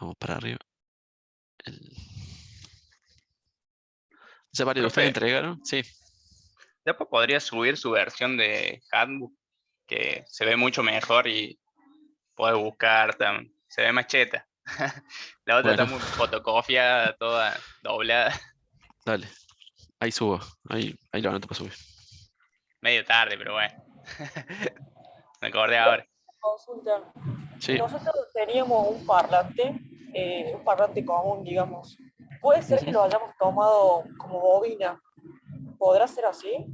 Vamos para arriba. ¿Ya varios de ustedes Profe, entregaron? Sí. después podría subir su versión de Handbook, que se ve mucho mejor y puede buscar, se ve más cheta. La otra está Bueno, muy fotocopiada, toda doblada. dale. Ahí subo. Ahí lo anoto para subir. Medio tarde, pero bueno. Me acordé ahora. Consulta. Sí. Nosotros teníamos un parlante común, digamos. ¿Puede ser que lo hayamos tomado como bobina? ¿Podrá ser así?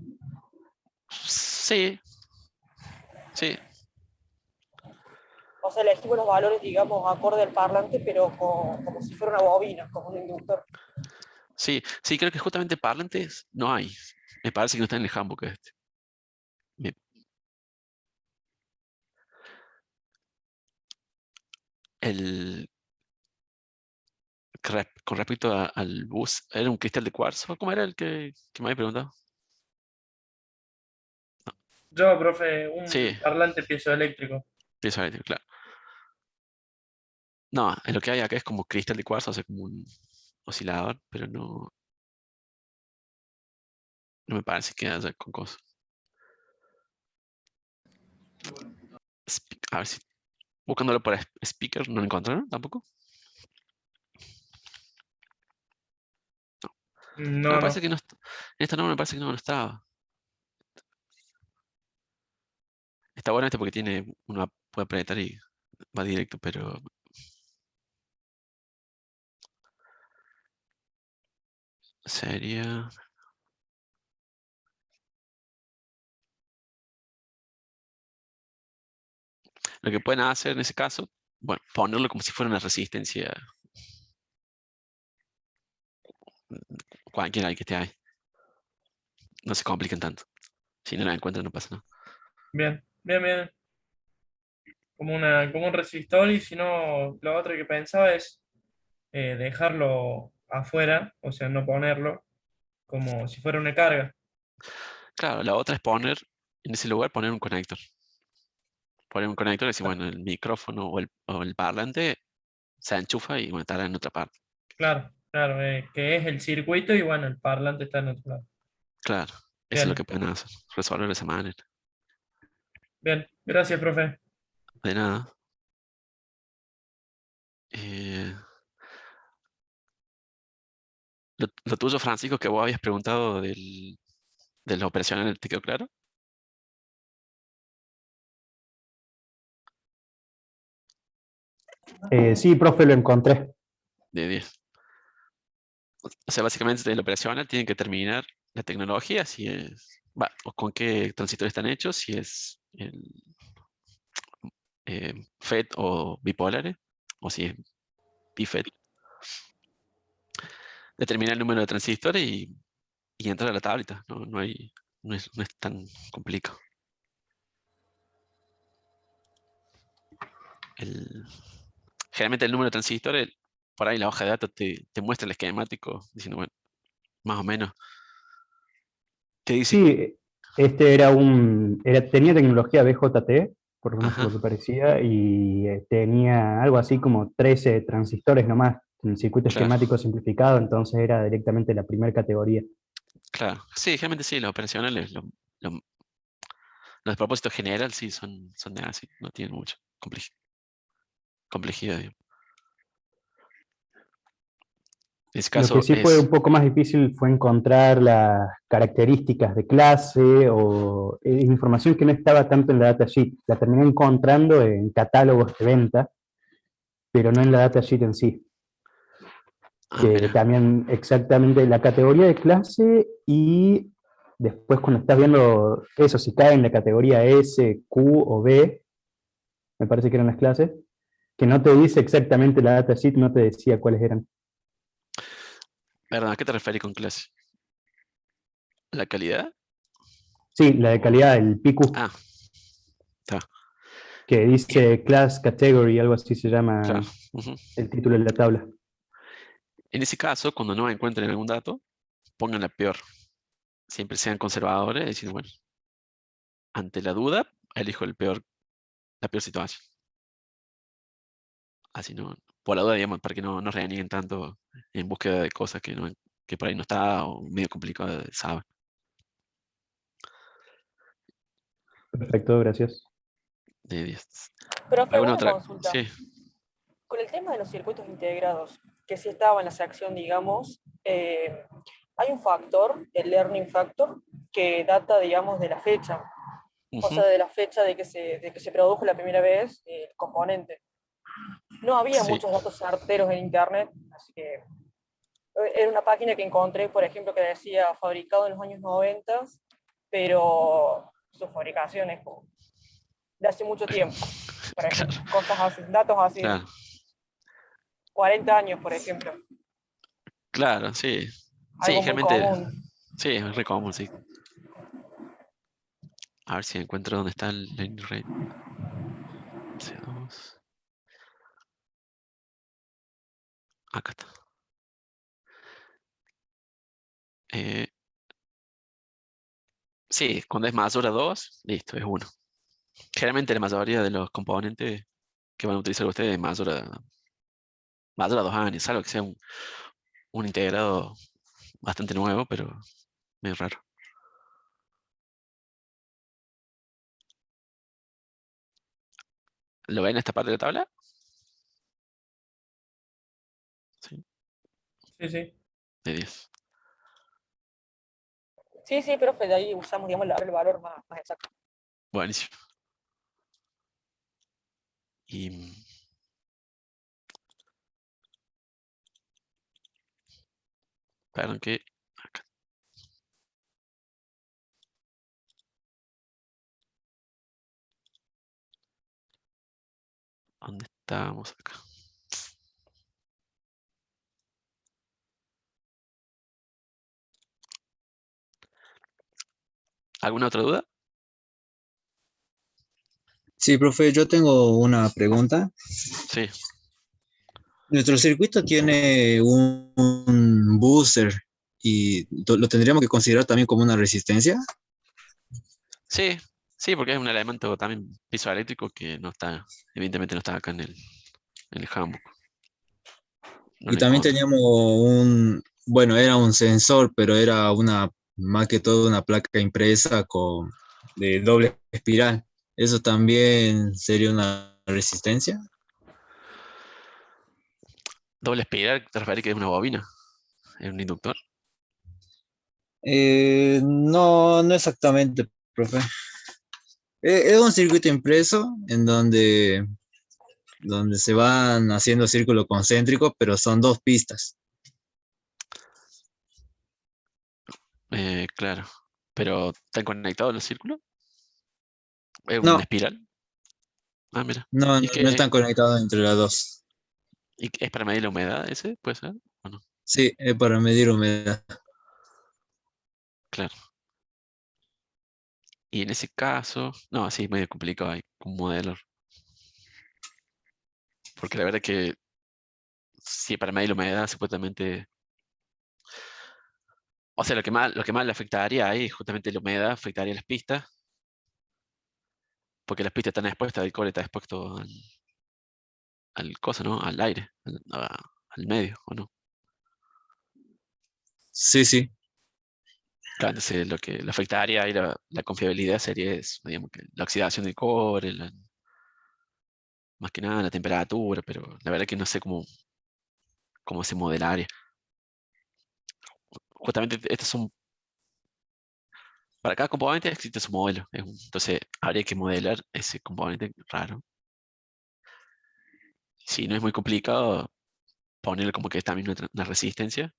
Sí. Sí. O sea, elegimos los valores, digamos, acorde al parlante, pero como si fuera una bobina, como un inductor. Sí. Sí, creo que justamente parlantes no hay. Me parece que no está en el handbook este. Me- El, con respecto al bus, ¿era un cristal de cuarzo? ¿Cómo era el que me había preguntado? Yo, profe, un Sí, parlante piezoeléctrico. pienso eléctrico, claro. No, lo que hay acá es como cristal de cuarzo, o sea, como un oscilador, pero no me parece que haya con cosas. A ver si buscándolo por speaker no lo encontraron tampoco. No, me No, parece no. que no está. En esta no me parece que no estaba. Está bueno este porque tiene, uno puede apretar y va directo, pero sería. Lo que pueden hacer en ese caso, bueno, ponerlo como si fuera una resistencia cualquiera que esté ahí. No se compliquen tanto. Si no la encuentran, no pasa nada. Bien, bien, bien. Como un resistor, y si no, lo otro que pensaba es dejarlo afuera, o sea, no ponerlo, como si fuera una carga. Claro, la otra es poner, en ese lugar, poner un conector. Poner un conector y decir, bueno, el micrófono o el parlante se enchufa y bueno, estará en otra parte. Claro, claro, que es el circuito y bueno, el parlante está en otro lado. Claro, eso es lo Bien, que pueden hacer, resolver de esa manera. bien. Gracias, profe. De nada. Eh, lo tuyo, Francisco, que vos habías preguntado de la operacional, ¿te quedó claro? Sí, profe, lo encontré. De 10. O sea, básicamente de la operacional tienen que terminar la tecnología, si es, o con qué transistores están hechos, si es el FET o bipolares, o si es BIFET. Determinar el número de transistores y entrar a la tablita. No es tan complicado. El, Generalmente el número de transistores, por ahí la hoja de datos te muestra el esquemático, diciendo, bueno, más o menos, ¿qué dice? Sí, este tenía tecnología BJT, por lo menos por Ajá, lo que parecía, y tenía algo así como 13 transistores nomás, en el circuito claro, esquemático simplificado, entonces era directamente la primera categoría. claro. Sí, generalmente sí, los operacionales, lo- los propósitos general sí son de así, no tienen mucha complejidad, digamos. En ese Lo que caso sí fue un es, poco más difícil fue encontrar las características de clase o información que no estaba tanto en la datasheet. La terminé encontrando en catálogos de venta, pero no en la datasheet en sí. Que mira, también exactamente la categoría de clase y después cuando estás viendo eso, si cae en la categoría S, Q o B, me parece que eran las clases, que no te dice exactamente la datasheet, no te decía cuáles eran. perdón, ¿a qué te referís con clase? ¿La calidad? Sí, la de O- calidad, el PQ, Ah, está, que dice Class Category, algo así se llama claro. Ujú. el título de la tabla. En ese caso, cuando no encuentren algún dato, pongan la peor. Siempre sean conservadores, decir, bueno, ante la duda, elijo la peor situación. Así no por la duda, digamos, para que no renieguen tanto en búsqueda de cosas que por ahí no está o medio complicado de saber. Perfecto, gracias. De 10. Profe, ¿Alguna una otra? consulta. Sí. Con el tema de los circuitos integrados, que sí estaba en la sección, digamos, hay un factor, el learning factor, que data, digamos, de la fecha. O sea, Ujú. de la fecha de que se produjo la primera vez el componente. No había Sí, muchos datos certeros en Internet, así que era una página que encontré, por ejemplo, que decía fabricado en los años 90, pero su fabricación es como de hace mucho tiempo, por ejemplo, claro, cosas así, datos así, claro, 40 años, por ejemplo, claro, sí. Sí, algo muy generalmente, común. sí, es re común, sí. A ver si encuentro dónde está el line rate. C2. Acá está. Eh, sí, cuando es más hora 2, listo, es 1. Generalmente la mayoría de los componentes que van a utilizar ustedes es más hora 2 años, salvo que sea un integrado bastante nuevo, pero medio raro. ¿Lo ven en esta parte de la tabla? Sí, Sí, sí. de 10. Sí, sí, profe, de ahí usamos, digamos, el valor más exacto. Buenísimo. Y perdón que acá. ¿Dónde estamos acá? ¿Alguna otra duda? Sí, profe, yo tengo una pregunta. Sí, Nuestro circuito tiene un booster y lo tendríamos que considerar también como una resistencia. sí, sí, porque es un elemento también pizoeléctrico que no está, evidentemente no está acá en el handbook. No Y lo también encuentro. teníamos bueno, era un sensor, pero era más que todo una placa impresa de doble espiral. ¿Eso también sería una resistencia? Doble espiral, te refieres que es una bobina, es un inductor. No, no exactamente, profe. Es un circuito impreso en donde se van haciendo círculos concéntricos, pero son dos pistas. Claro, pero ¿están conectados los círculos? ¿Es una No, espiral? Ah, mira. no, ¿Y no, no qué, están conectados entre las dos. y es para medir la humedad ese? ¿Puede ser? ¿O no? Sí, es para medir humedad. Claro. Y en ese caso, no, sí, es medio complicado ahí un modelo. Porque la verdad que si para medir la humedad, supuestamente. O sea, lo que más le afectaría ahí, justamente la humedad, afectaría las pistas, porque las pistas están expuestas, el cobre está expuesto al coso, ¿no? Al aire, al medio, ¿o no? Sí, sí. Claro, entonces lo que le afectaría ahí la confiabilidad sería eso, digamos, que la oxidación del cobre, más que nada la temperatura, pero la verdad que no sé cómo se modelaría. Justamente estos son, para cada componente existe su modelo, entonces habría que modelar ese componente raro. Si no es muy complicado, ponerle como que es también una resistencia,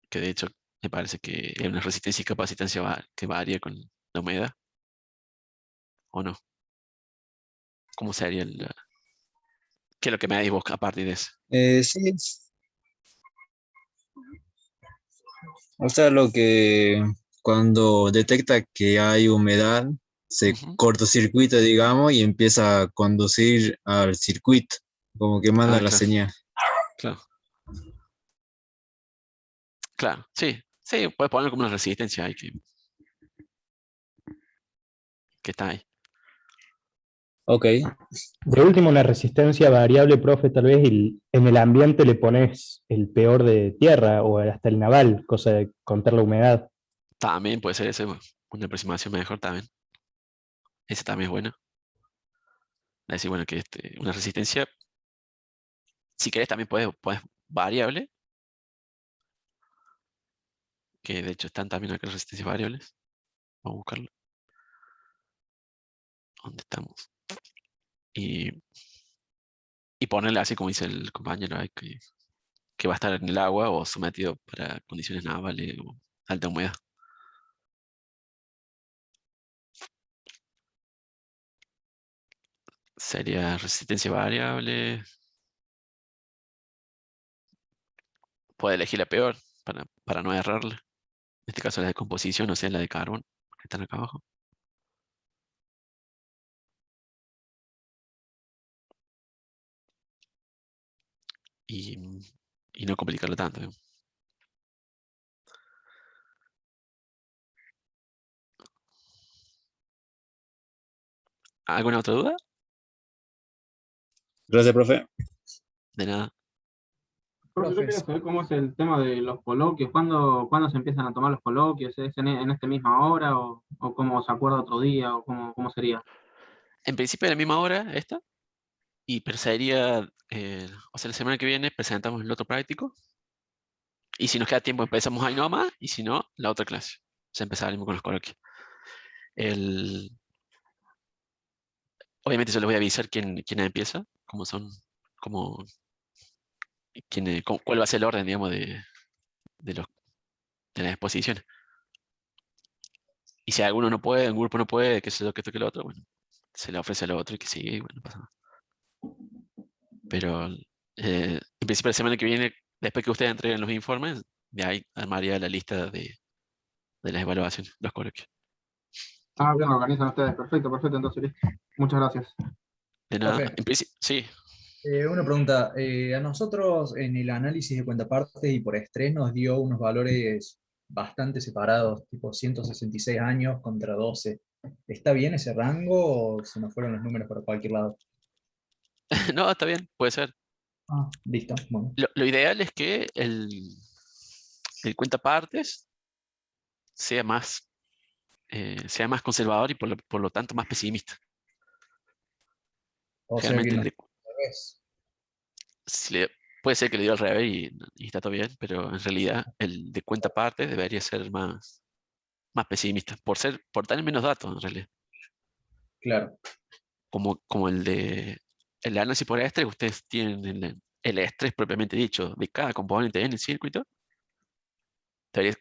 que de hecho me parece que es una resistencia y capacitancia que varía con la humedad, ¿o no? ¿Cómo sería qué es lo que me medís vos a partir de eso? Sí. O sea, cuando detecta que hay humedad, se Ujú. cortocircuita, digamos, y empieza a conducir al circuito, como que manda Ah, la claro, señal. claro, claro, sí, sí, puedes poner como una resistencia ahí que está ahí. Ok, De último, una resistencia variable, profe, tal vez en el ambiente le pones el peor de tierra o hasta el naval, cosa de contar la humedad. También puede ser ese, una aproximación mejor también. Ese también es bueno. Es decir, bueno, que una resistencia, si querés también puedes variable, que de hecho están también acá las resistencias variables. Vamos a buscarlo. ¿Dónde estamos? Y ponerle así como dice el compañero ahí, que va a estar en el agua o sometido para condiciones navales o alta humedad. Sería resistencia variable. Puede elegir la peor para no errarle. En este caso la de composición, o sea, la de carbón, que están acá abajo. Y, y no complicarlo tanto. Digamos. ¿Alguna otra duda? gracias, profe. De nada. Profe, yo quería saber cómo es el tema de los coloquios, ¿cuándo se empiezan a tomar los coloquios? ¿Es en esta misma hora o cómo se acuerda otro día o cómo sería? En principio a la misma hora esta. Pero sería, o sea, la semana que viene presentamos el otro práctico. Y si nos queda tiempo empezamos ahí nomás. Y si no, la otra clase. O sea, empezaremos con los coloquios. El, Obviamente yo les voy a avisar quién empieza. Cómo son, cómo, cuál va a ser el orden, digamos, de, los, de las exposiciones. Y si alguno no puede, un grupo no puede, qué sé yo, que esto que lo otro, bueno, se le ofrece al otro y que sigue, y bueno, no pasa nada. Pero en principio la semana que viene, después que ustedes entreguen los informes, de ahí armaría la lista de las evaluaciones, los coloquios. Ah, bien, organizan ustedes. Perfecto, perfecto, entonces listo. Muchas gracias. De nada, Profe, en principio, sí. una pregunta. A nosotros en el análisis de cuentapartes y por estrés nos dio unos valores bastante separados, tipo 166 años contra 12. ¿Está bien ese rango o se nos fueron los números para cualquier lado? No, está bien, puede ser. Ah, listo. Bueno, Lo ideal es que el cuentapartes sea más conservador y por lo tanto más pesimista. o sea que Generalmente no es. si le- puede ser que le dio al revés y está todo bien, pero en realidad el de cuentapartes debería ser más pesimista, por tener menos datos en realidad. Claro, Como el de análisis por estrés, ustedes tienen el estrés propiamente dicho de cada componente en el circuito.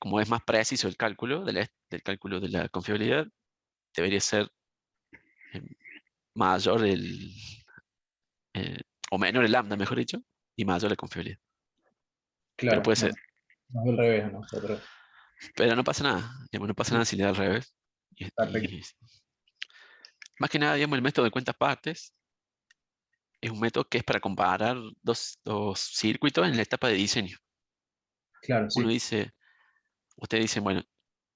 Como es más preciso el cálculo del cálculo de la confiabilidad, debería ser eh, mayor eh, o menor el lambda, mejor dicho, y mayor la confiabilidad. Pero claro. puede ser, Bueno, nos dio al revés a nosotros. pero no pasa nada, digamos, no pasa nada si le da al revés. Perfecto. Más que nada, digamos, el método de cuentas partes es un método que es para comparar dos circuitos en la etapa de diseño. Claro, Uno sí. dice, usted dice, bueno,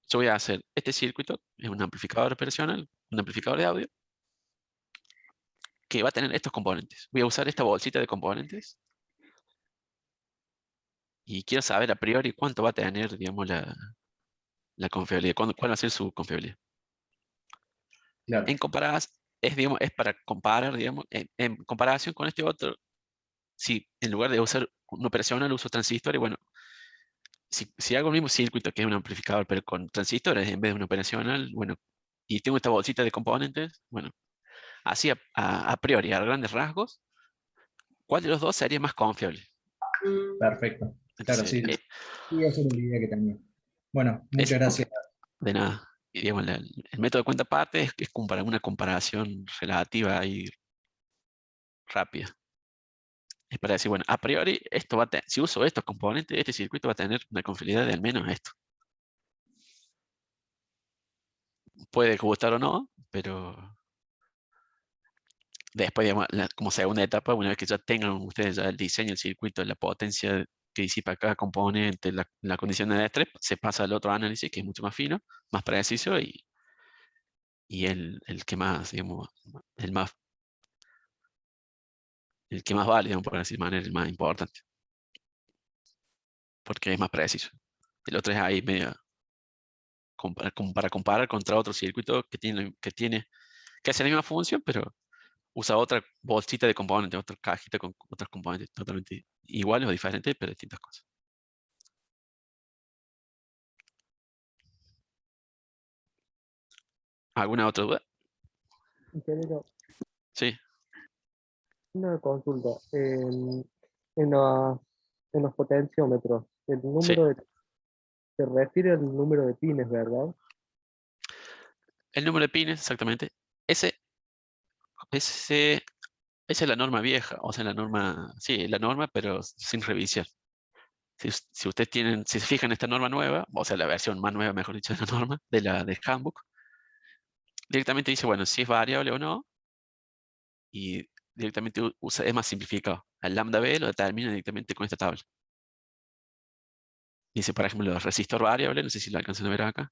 yo voy a hacer este circuito, es un amplificador operacional, un amplificador de audio, que va a tener estos componentes. Voy a usar esta bolsita de componentes y quiero saber a priori cuánto va a tener, digamos, la confiabilidad, cuál va a ser su confiabilidad. Claro, Digamos, es para comparar, digamos, en comparación con este otro, si en lugar de usar una operacional uso transistor, y bueno, si hago el mismo circuito que es un amplificador, pero con transistores en vez de una operacional, bueno, y tengo esta bolsita de componentes, bueno, así a priori, a grandes rasgos, ¿cuál de los dos sería más confiable? perfecto. Claro, Entonces, sí. Sí, esa era la idea que tenía. Bueno, muchas es gracias. de nada. Y digamos, el método de cuenta aparte es como para una comparación relativa y rápida. Es para decir, bueno, a priori, si uso estos componentes, este circuito va a tener una confiabilidad de al menos esto. Puede gustar o no, pero después, digamos, como segunda etapa, una vez que ya tengan ustedes ya el diseño, el circuito, la potencia que disipa cada componente, la condición de estrés, se pasa al otro análisis que es mucho más fino, más preciso y el que más, digamos, el más el que más vale, digamos, por decir manera, el más importante. Porque es más preciso. El otro es ahí medio como para comparar contra otro circuito que hace la misma función, pero usa otra bolsita de componentes, otra cajita con otros componentes totalmente iguales o diferentes, pero distintas cosas. ¿Alguna otra duda? Ingeniero, Sí, una consulta. En, en los potenciómetros, el sí. número de, se refiere al número de pines, ¿verdad? El número de pines, exactamente. Ese, esa es la norma vieja, o sea, la norma, sí, la norma, pero sin revisión. Si ustedes tienen, si se fijan en esta norma nueva, o sea, la versión más nueva, mejor dicho, de la norma, del handbook, directamente dice, bueno, si es variable o no, y directamente es más simplificado. El lambda B lo determina directamente con esta tabla. Dice, por ejemplo, el resistor variable, no sé si lo alcanzan a ver acá.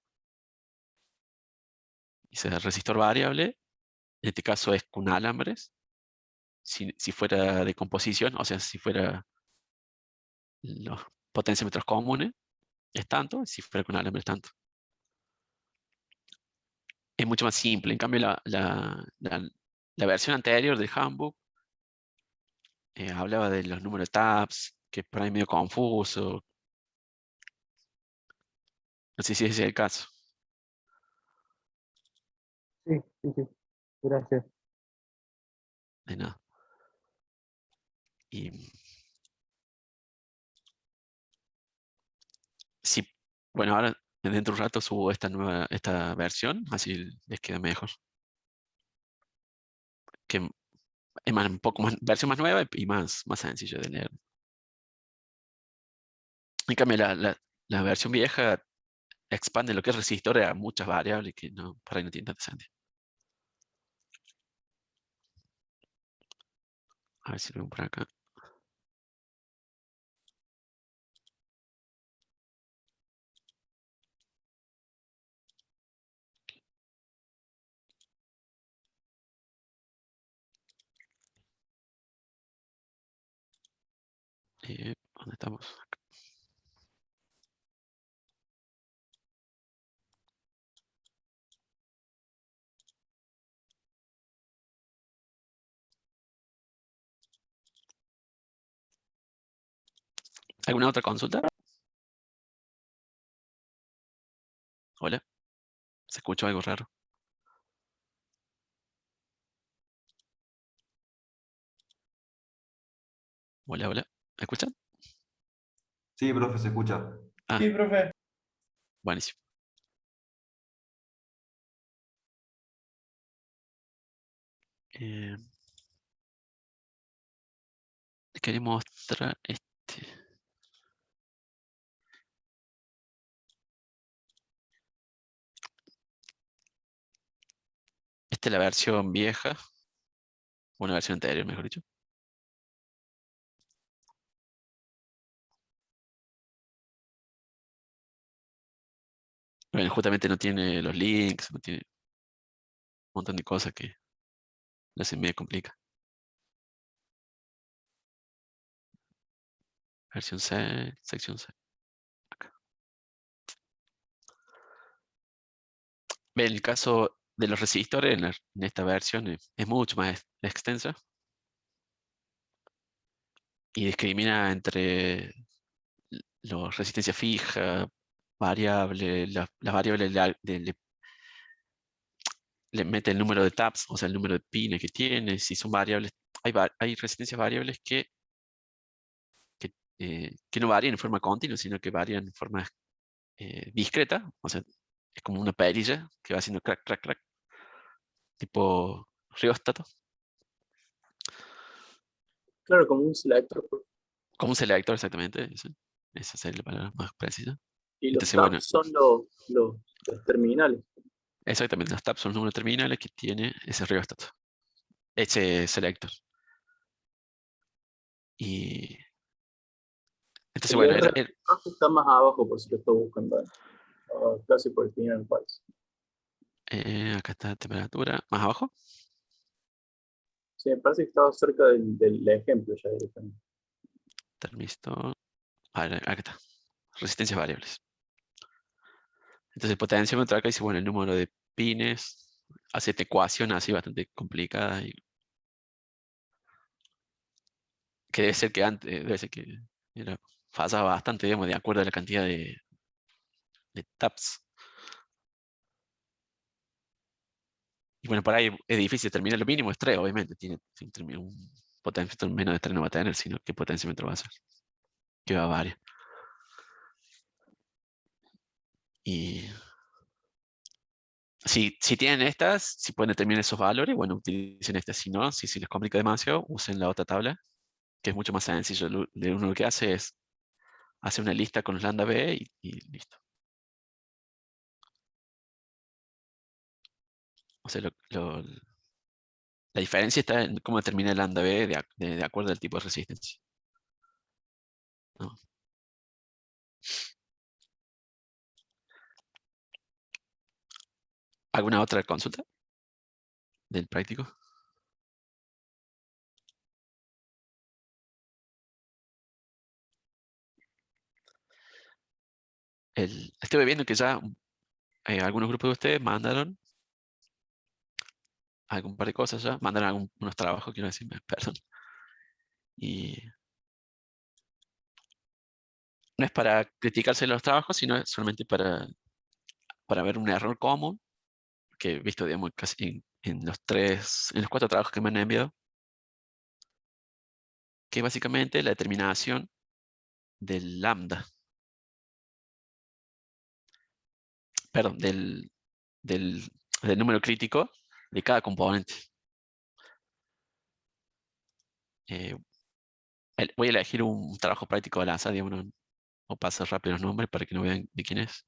Dice, el resistor variable, en este caso es con alambres. Si fuera de composición, o sea, si fuera los potenciómetros comunes, es tanto, si fuera con alambre es tanto. Es mucho más simple. En cambio, la versión anterior del handbook hablaba de los números de tabs, que por ahí medio confuso. No sé si ese es el caso. Sí, sí, sí. Gracias. De nada. Y sí, bueno, ahora dentro de un rato subo esta versión, así les queda mejor. Que es un poco más, versión más nueva y más sencillo de leer. En cambio, la versión vieja expande lo que es resistor a muchas variables que no, por ahí no tiene tanta sentido. A ver si lo veo por acá. ¿Dónde estamos? Acá. ¿Alguna otra consulta? Hola, ¿se escucha algo raro? Hola, hola. ¿Me escuchan? Sí, profe, se escucha. Ah, Sí, profe. buenísimo. Eh, Les quería mostrar este. Esta es la versión vieja. Una versión anterior, mejor dicho. Bueno, justamente no tiene los links, no tiene un montón de cosas que lo hacen medio complica. Versión 6, sección 6. Acá. Bien, el caso de los resistores en esta versión es mucho más extensa y discrimina entre los resistencia fija, variable, las variables le mete el número de taps, o sea, el número de pines que tiene, si son variables. Hay resistencias variables que no varían en forma continua, sino que varían en forma discreta, o sea, es como una perilla que va haciendo crack, crack, crack, tipo rióstato, Claro, como un selector. como un selector exactamente, esa sería la palabra más precisa. Y los Entonces, bueno, tabs son los terminales. exactamente, los taps son los números terminales que tiene ese rióstato, ese selector. Y entonces, El bueno, RF está más abajo por si lo estoy buscando. Casi por el final del país. acá está la temperatura, más abajo. Sí, me parece que estaba cerca del ejemplo ya directamente. Termistor. Acá está. Resistencias variables. Entonces el potenciómetro acá dice, bueno, el número de pines. Hace esta ecuación así bastante complicada. Que debe ser que antes, debe ser que fallaba bastante, digamos, de acuerdo a la cantidad de taps. Y bueno, por ahí es difícil determinar lo mínimo, es 3, obviamente. Un potenciómetro menos de 3 no va a tener, sino qué potenciómetro va a ser. Que va a variar. Y si tienen estas, si pueden determinar esos valores, bueno, utilicen estas. Si no, si les complica demasiado, usen la otra tabla, que es mucho más sencillo. Uno lo que hace es hacer una lista con los lambda B y listo. O sea, la diferencia está en cómo determina el lambda B de acuerdo al tipo de resistencia. ¿No? ¿Alguna otra consulta del práctico? Estuve viendo que ya algunos grupos de ustedes mandaron algún par de cosas ya, mandaron unos trabajos, quiero decir, perdón. Y no es para criticarse los trabajos, sino es solamente para ver un error común que he visto, digamos, casi en los 4 trabajos que me han enviado, que es básicamente la determinación del lambda. Perdón, del número crítico de cada componente. Eh, voy a elegir un trabajo práctico al azar, digamos, o pasar rápido los nombres para que no vean de quién es.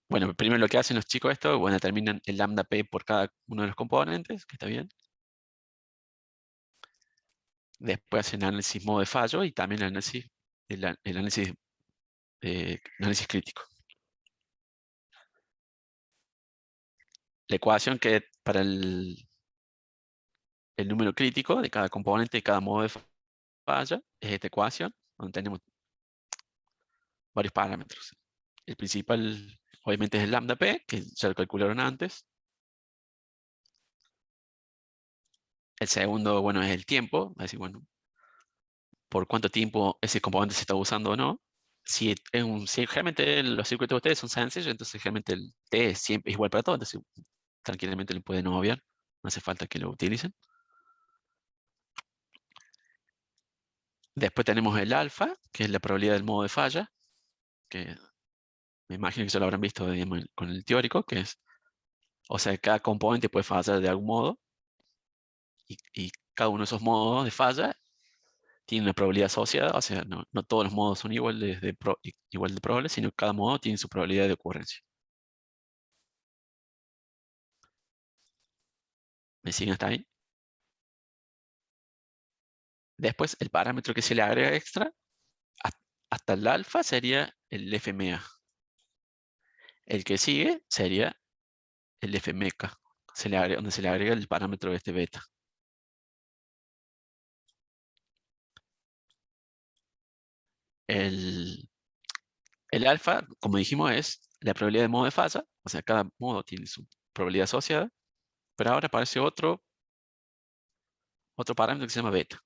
Bueno, primero lo que hacen los chicos esto, bueno, determinan el lambda p por cada uno de los componentes, que está bien. Después hacen análisis modo de fallo y también el análisis crítico. La ecuación que para el número crítico de cada componente de cada modo de falla es esta ecuación, donde tenemos varios parámetros. El principal, obviamente, es el lambda p, que ya lo calcularon antes. El segundo, bueno, es el tiempo, es decir, bueno, por cuánto tiempo ese componente se está usando o no. Si realmente los circuitos de ustedes son sencillos, entonces realmente el t es siempre igual para todos, entonces tranquilamente lo pueden obviar, no hace falta que lo utilicen. Después tenemos el alfa, que es la probabilidad del modo de falla, que me imagino que ya lo habrán visto, digamos, con el teórico, que es, o sea, cada componente puede fallar de algún modo, y cada uno de esos modos de falla tiene una probabilidad asociada, o sea, no todos los modos son igual de probables, sino que cada modo tiene su probabilidad de ocurrencia. ¿Me siguen hasta ahí? Después, el parámetro que se le agrega extra, hasta el alfa sería el FMA. El que sigue sería el FMK, donde se le agrega el parámetro de este beta. El alfa, como dijimos, es la probabilidad de modo de falla, o sea, cada modo tiene su probabilidad asociada, pero ahora aparece otro parámetro que se llama beta,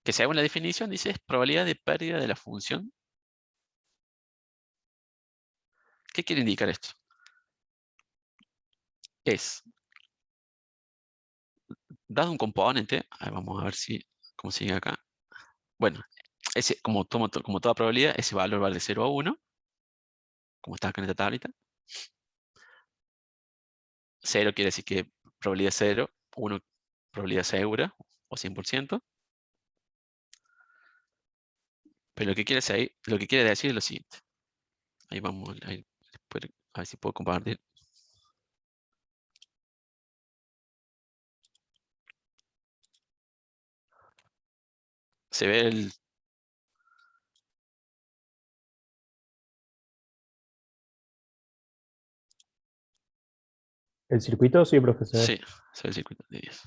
que según la definición dice es probabilidad de pérdida de la función. ¿Qué quiere indicar esto? Es, dado un componente, vamos a ver cómo sigue acá. Bueno, como toda probabilidad, ese valor va de 0 a 1, como está acá en esta tablita. 0 quiere decir que probabilidad 0, 1 probabilidad segura o 100%. Pero lo que quiere decir es lo siguiente. Ahí vamos, a ver si puedo compartir. Se ve ¿El circuito? Sí, profesor. Sí, es el circuito de 10.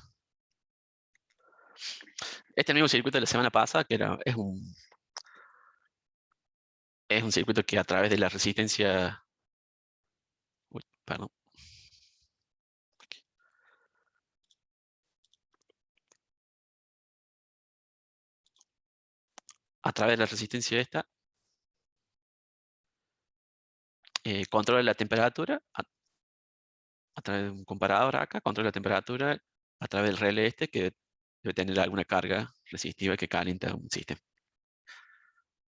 Este mismo circuito de la semana pasada, que es un circuito que a través de la resistencia... Uy, perdón. A través de la resistencia esta, controla la temperatura, a través de un comparador acá, controla la temperatura a través del relé este, que debe tener alguna carga resistiva que calienta un sistema.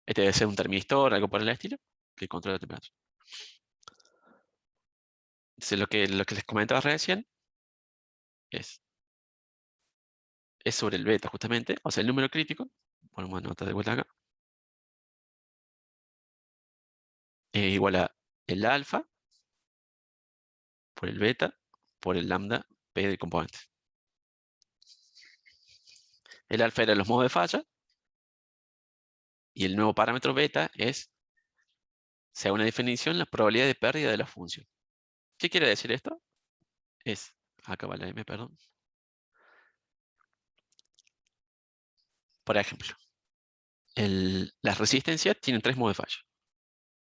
Este debe ser un termistor, algo por el estilo, que controla la temperatura. Entonces, lo que les comentaba recién es sobre el beta, justamente, o sea, el número crítico. Ponemos nota de vuelta acá. Igual a el alfa por el beta por el lambda p del componente. El alfa era los modos de falla. Y el nuevo parámetro beta es, según una definición, la probabilidad de pérdida de la función. ¿Qué quiere decir esto? Acá va la m, perdón. Por ejemplo, las resistencias tienen 3 modos de falla.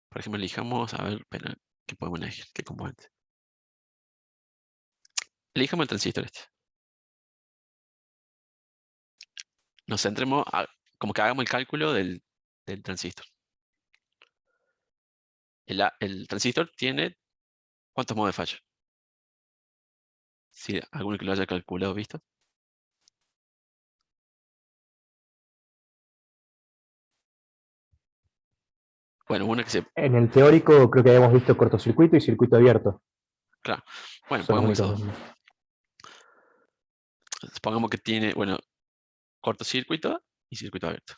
Por ejemplo, elijamos, a ver, espera, ¿qué podemos elegir? ¿Qué componente? Elijamos el transistor este. Nos centremos, como que hagamos el cálculo del transistor. El transistor tiene, ¿cuántos modos de falla? Si alguno que lo haya calculado, ¿visto? Bueno, uno que se... En el teórico creo que habíamos visto cortocircuito y circuito abierto. Claro. Bueno, Son los pongamos esos únicos. dos. Supongamos que tiene, bueno, cortocircuito y circuito abierto.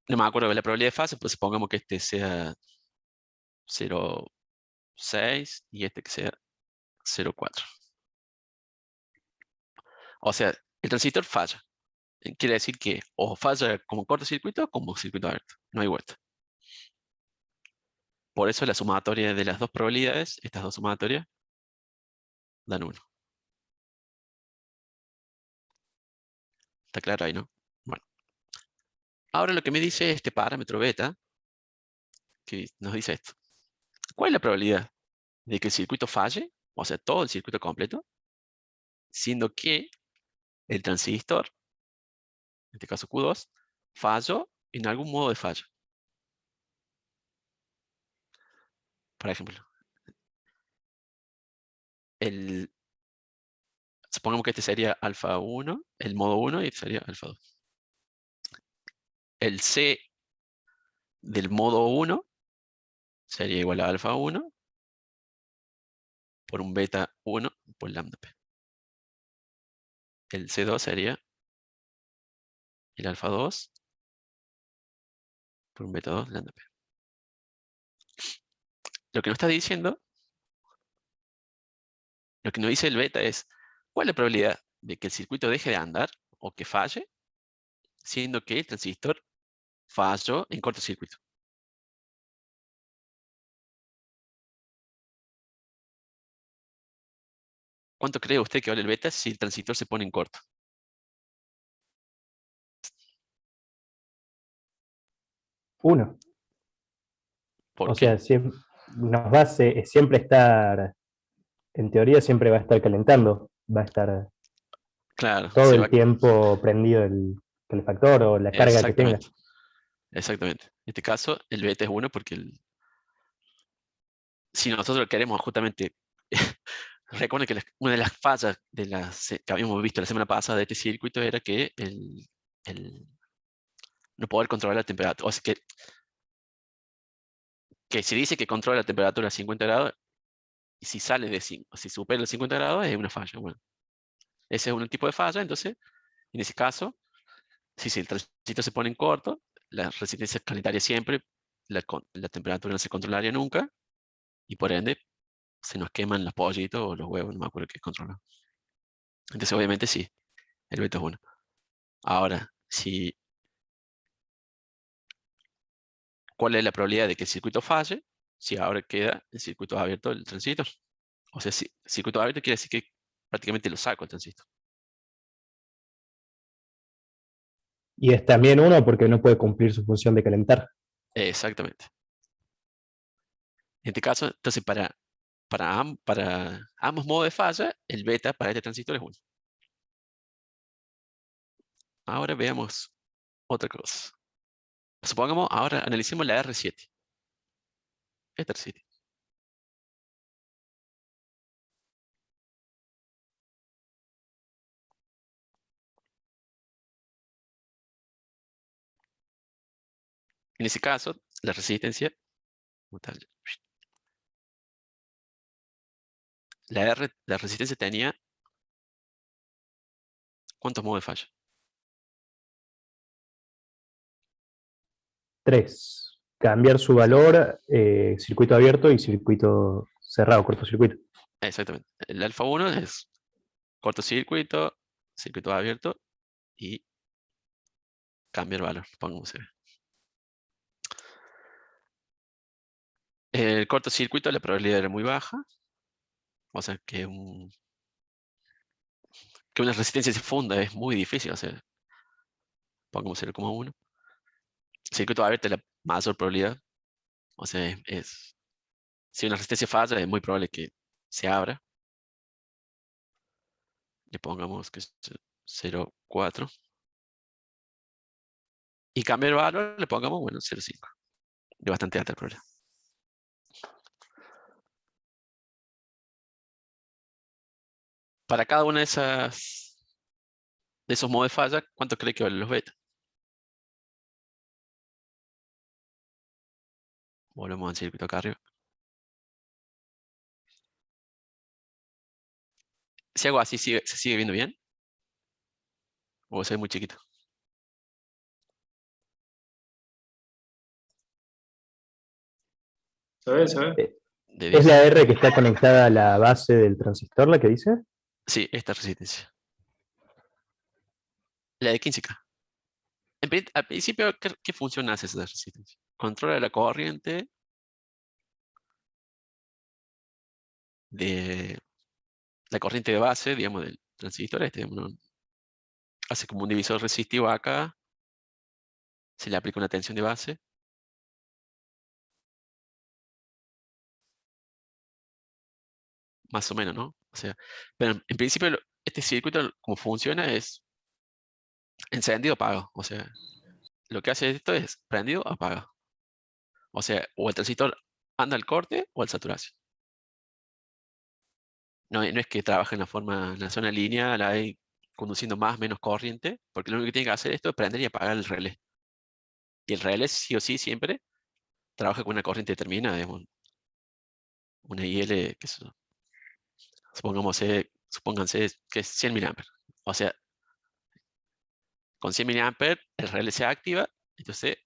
No me acuerdo de la probabilidad de fase, pues supongamos que este sea 0,6 y este que sea 0,4. O sea, el transistor falla. Quiere decir que o falla como cortocircuito o como circuito abierto. No hay vuelta. Por eso la sumatoria de las dos probabilidades, estas dos sumatorias, dan 1. ¿Está claro ahí, no? Bueno. Ahora lo que me dice este parámetro beta, que nos dice esto. ¿Cuál es la probabilidad de que el circuito falle? O sea, todo el circuito completo, siendo que el transistor, en este caso Q2, falló en algún modo de falla. Por ejemplo, supongamos que este sería alfa 1, el modo 1, y este sería alfa 2. El C del modo 1 sería igual a alfa 1 por un beta 1 por lambda p. El C2 sería el alfa 2 por un beta 2 lambda p. Lo que nos está diciendo, lo que nos dice el beta es, ¿cuál es la probabilidad de que el circuito deje de andar o que falle, siendo que el transistor falló en cortocircuito? ¿Cuánto cree usted que vale el beta si el transistor se pone en corto? Uno. ¿Por O qué? sea, nos va a siempre estar, en teoría siempre va a estar calentando, va a estar Claro, todo se va. el tiempo prendido el calefactor o la carga que tenga. Exactamente. Exactamente. En este caso, el beta es 1 porque si nosotros queremos justamente... Recuerden que una de las fallas que habíamos visto la semana pasada de este circuito era que no poder controlar la temperatura. O sea, que se dice que controla la temperatura a 50 grados y si sale si supera los 50 grados es una falla. Bueno, ese es un tipo de falla. Entonces, en ese caso, si el transistor se pone en corto, la resistencia calentaría siempre, la temperatura no se controlaría nunca y por ende se nos queman los pollitos o los huevos, no me acuerdo qué es controlado. Entonces, obviamente sí, el beta es 1. Ahora, ¿cuál es la probabilidad de que el circuito falle si ahora queda el circuito abierto del transistor? O sea, si circuito abierto quiere decir que prácticamente lo saco el transistor. Y es también 1 porque no puede cumplir su función de calentar. Exactamente. En este caso, entonces para ambos modos de falla, el beta para este transistor es 1. Ahora veamos otra cosa. Supongamos, ahora analicemos la R7. Esta R7. En ese caso, la resistencia, la resistencia tenía, ¿cuántos modos de falla? 3. Cambiar su valor, circuito abierto y circuito cerrado, cortocircuito. Exactamente. El alfa 1 es cortocircuito, circuito abierto y cambiar valor. Pongamos. El cortocircuito, la probabilidad era muy baja. O sea que una resistencia se funda es muy difícil. O sea, pongamos 0,1. Circuito abierto es la mayor probabilidad. O sea, si una resistencia falla, es muy probable que se abra. Le pongamos que es 0,4. Y cambiar valor, le pongamos, bueno, 0,5. De bastante alta probabilidad. Para cada una de esos modos de falla, ¿cuánto cree que valen los beta? Volvemos al circuito acá arriba. Si hago así, ¿se sigue viendo bien? ¿O se ve muy chiquito? Se ve, se ve. ¿Es la R que está conectada a la base del transistor la que dice? Sí, esta resistencia. La de 15K. Al principio, ¿qué función hace esa resistencia? Controla la corriente de base, digamos, del transistor este. Hace como un divisor resistivo acá. Se le aplica una tensión de base. Más o menos, ¿no? O sea, pero en principio este circuito como funciona es encendido apagado. O sea, lo que hace esto es prendido apagado. O sea, o el transistor anda al corte o al saturación. No es que trabaje en la zona lineal, ahí conduciendo más o menos corriente, porque lo único que tiene que hacer esto es prender y apagar el relé. Y el relé sí o sí siempre trabaja con una corriente determinada, digamos, una IL, supónganse que es 100 mA. O sea, con 100 mA el relé se activa, entonces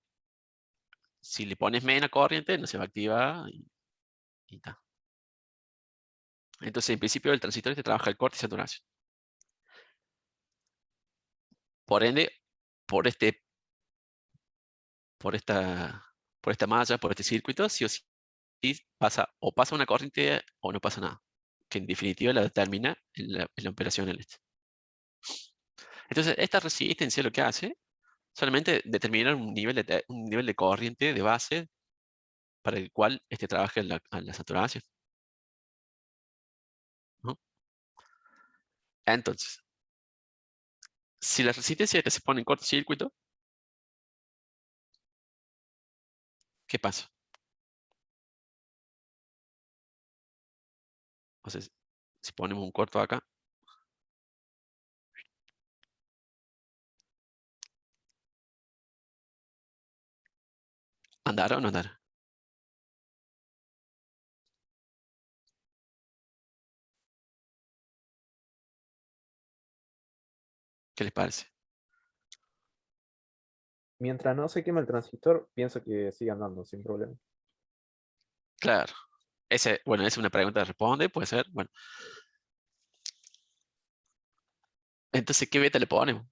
si le pones menos corriente no se va a activar y tal. Entonces en principio el transistor este trabaja el corte y saturación. Por ende, por esta malla, por este circuito, sí o sí pasa una corriente o no pasa nada, que en definitiva la determina en la operación en este. Entonces, esta resistencia lo que hace solamente determinar un nivel de corriente de base para el cual trabaje a la saturación, ¿no? Entonces, si la resistencia se pone en cortocircuito, ¿qué pasa? Entonces, si ponemos un corto acá, ¿andará o no andará? ¿Qué les parece? Mientras no se queme el transistor, pienso que sigue andando sin problema. Claro. Bueno, esa es una pregunta que responde, puede ser. Bueno. Entonces, ¿qué beta le ponemos?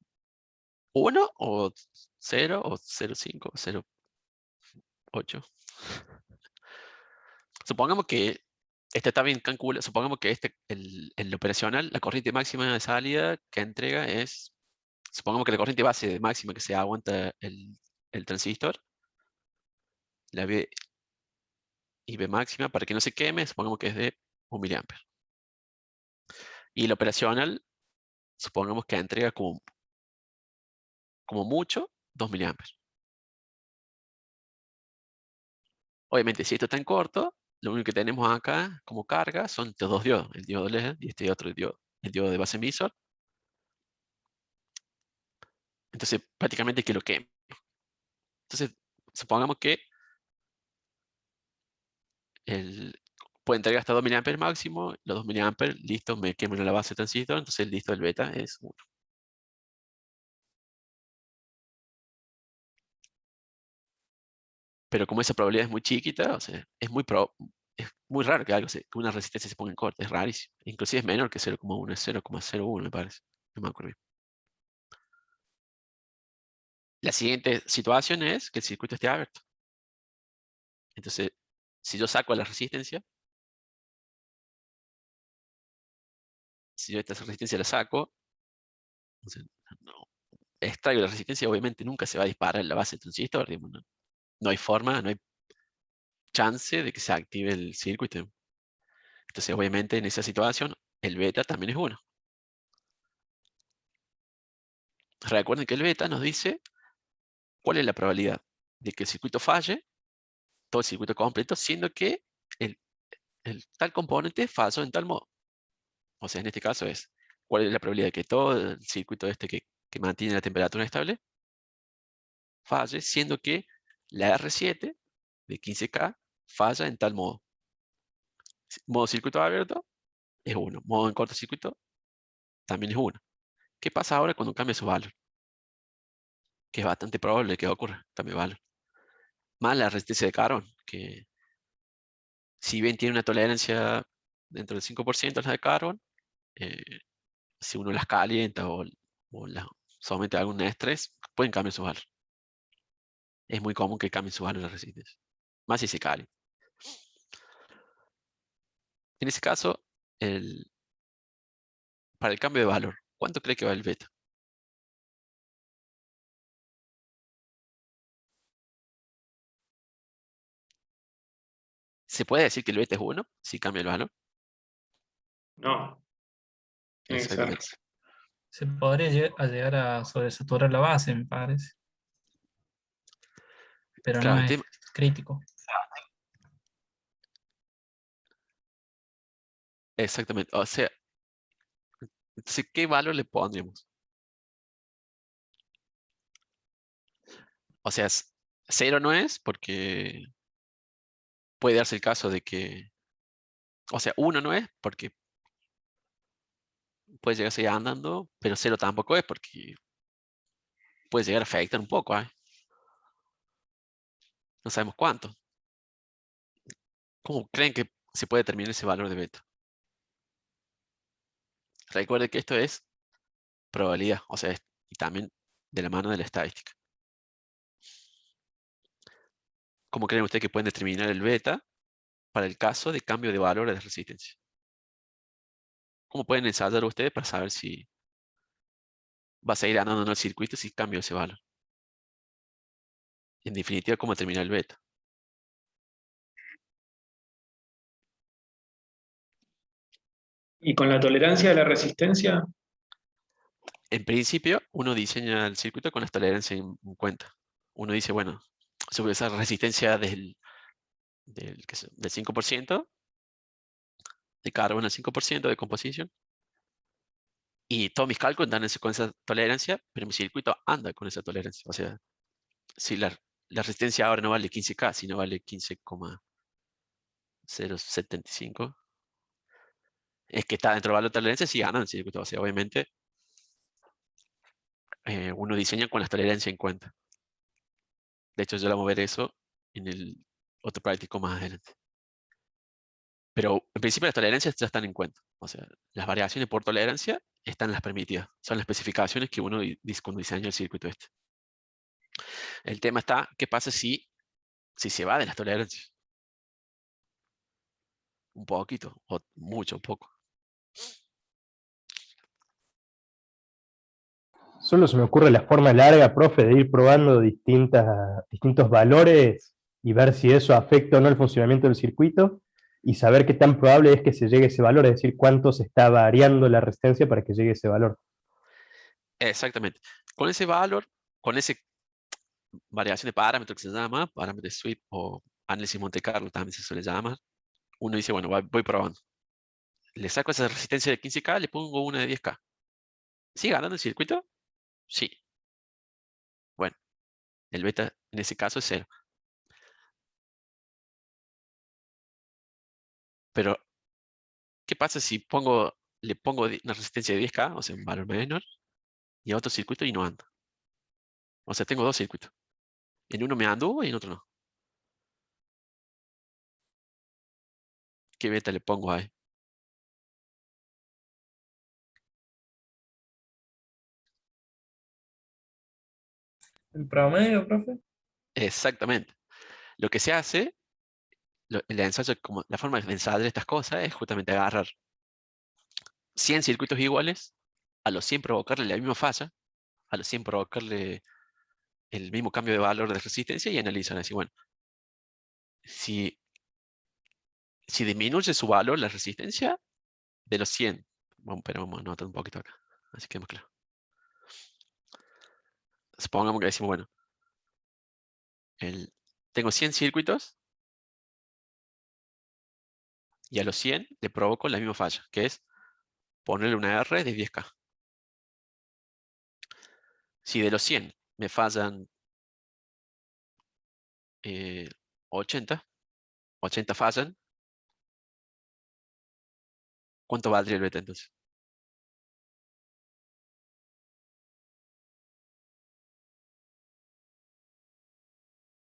¿1 o 0 o 0,5 o 0? 8. Supongamos que este está bien calculado. Supongamos que el operacional, la corriente máxima de salida que entrega es, supongamos que la corriente base de máxima que se aguanta el transistor, la V y V máxima, para que no se queme, supongamos que es de 1 mA. Y el operacional, supongamos que entrega como mucho 2 mA. Obviamente, si esto está en corto, lo único que tenemos acá como carga son estos dos diodos, el diodo LED y este otro diodo, el diodo de base emisor. Entonces, prácticamente que lo queme. Entonces, supongamos que puede entregar hasta 2 mA máximo, los 2 mA, listo, me queman en la base de transistor, entonces listo, el beta es 1. Pero como esa probabilidad es muy chiquita, o sea, es muy raro que que una resistencia se ponga en corto, es rarísimo. Inclusive es menor que 0,1, es 0,01 me parece. No me acuerdo bien. La siguiente situación es que el circuito esté abierto. Entonces, si yo saco la resistencia, si yo esta resistencia la saco, entonces, extraigo la resistencia, obviamente nunca se va a disparar en la base del transistor. Digamos, no hay forma, no hay chance de que se active el circuito. Entonces, obviamente, en esa situación, el beta también es 1. Recuerden que el beta nos dice cuál es la probabilidad de que el circuito falle, todo el circuito completo, siendo que el tal componente falló en tal modo. O sea, en este caso es, ¿cuál es la probabilidad de que todo el circuito que mantiene la temperatura estable falle, siendo que la R7 de 15K falla en tal modo? Modo circuito abierto es 1. Modo en cortocircuito también es 1. ¿Qué pasa ahora cuando cambia su valor? Que es bastante probable que ocurra, cambie valor. Más la resistencia de carbón, que si bien tiene una tolerancia dentro del 5% la de carbón, si uno las calienta o las somete a algún estrés, pueden cambiar su valor. Es muy común que cambien su valor la resistencia. Más si se calienta. En ese caso, para el cambio de valor, ¿cuánto cree que va el beta? ¿Se puede decir que el beta es 1 si cambia el valor? No. Tiene que ser. Exactamente. Se podría llegar a sobresaturar la base, me parece. Pero Claro, no es crítico. Exactamente. O sea, entonces, ¿qué valor le pondríamos? O sea, 0 no es porque puede darse el caso de que, o sea, 1 no es porque puede llegar a seguir andando, pero 0 tampoco es porque puede llegar a afectar un poco. No sabemos cuánto. ¿Cómo creen que se puede determinar ese valor de beta? Recuerde que esto es probabilidad, o sea, y también de la mano de la estadística. ¿Cómo creen ustedes que pueden determinar el beta para el caso de cambio de valor de resistencia? ¿Cómo pueden ensayar ustedes para saber si va a seguir andando en el circuito si cambio ese valor? En definitiva, ¿cómo determinar el beta? ¿Y con la tolerancia a la resistencia? En principio, uno diseña el circuito con las tolerancias en cuenta. Uno dice, bueno, sobre esa resistencia del 5%, de carbono al 5% de composición, y todos mis cálculos dan con esa tolerancia, pero mi circuito anda con esa tolerancia. O sea, si la resistencia ahora no vale 15K, sino vale 15,075, es que está dentro del valor de tolerancia, sí gana el circuito. O sea, obviamente, uno diseña con las tolerancias en cuenta. De hecho, ya vamos a ver eso en el otro práctico más adelante. Pero en principio las tolerancias ya están en cuenta. O sea, las variaciones por tolerancia están las permitidas. Son las especificaciones que uno cuando diseña el circuito este. El tema está, ¿qué pasa si si se va de las tolerancias. Un poquito, o mucho, poco. Solo se me ocurre la forma larga, profe, de ir probando distintos valores y ver si eso afecta o no el funcionamiento del circuito y saber qué tan probable es que se llegue a ese valor, es decir, cuánto se está variando la resistencia para que llegue a ese valor. Exactamente. Con ese valor, con esa variación de parámetros que se llama, parámetro de sweep o análisis Monte Carlo también se suele llamar, uno dice, bueno, voy probando. Le saco esa resistencia de 15K, le pongo una de 10K. ¿Sigue ganando el circuito? Sí. Bueno, el beta en ese caso es 0. Pero, ¿qué pasa si le pongo una resistencia de 10K, o sea, un valor menor, y a otro circuito y no anda? O sea, tengo dos circuitos. En uno me anduvo y en otro no. ¿Qué beta le pongo ahí? ¿El promedio, profe? Exactamente. Lo que se hace, el ensayo, como la forma de ensayar estas cosas es justamente agarrar 100 circuitos iguales, a los 100 provocarle la misma falla, a los 100 provocarle el mismo cambio de valor de resistencia y analizar así, bueno, si disminuye su valor, la resistencia, de los 100, pero vamos a anotar un poquito acá, así que quedemos claro. Supongamos que decimos, bueno, tengo 100 circuitos y a los 100 le provoco la misma falla, que es ponerle una R de 10K. Si de los 100 me fallan 80 fallan, ¿cuánto valdría el beta entonces?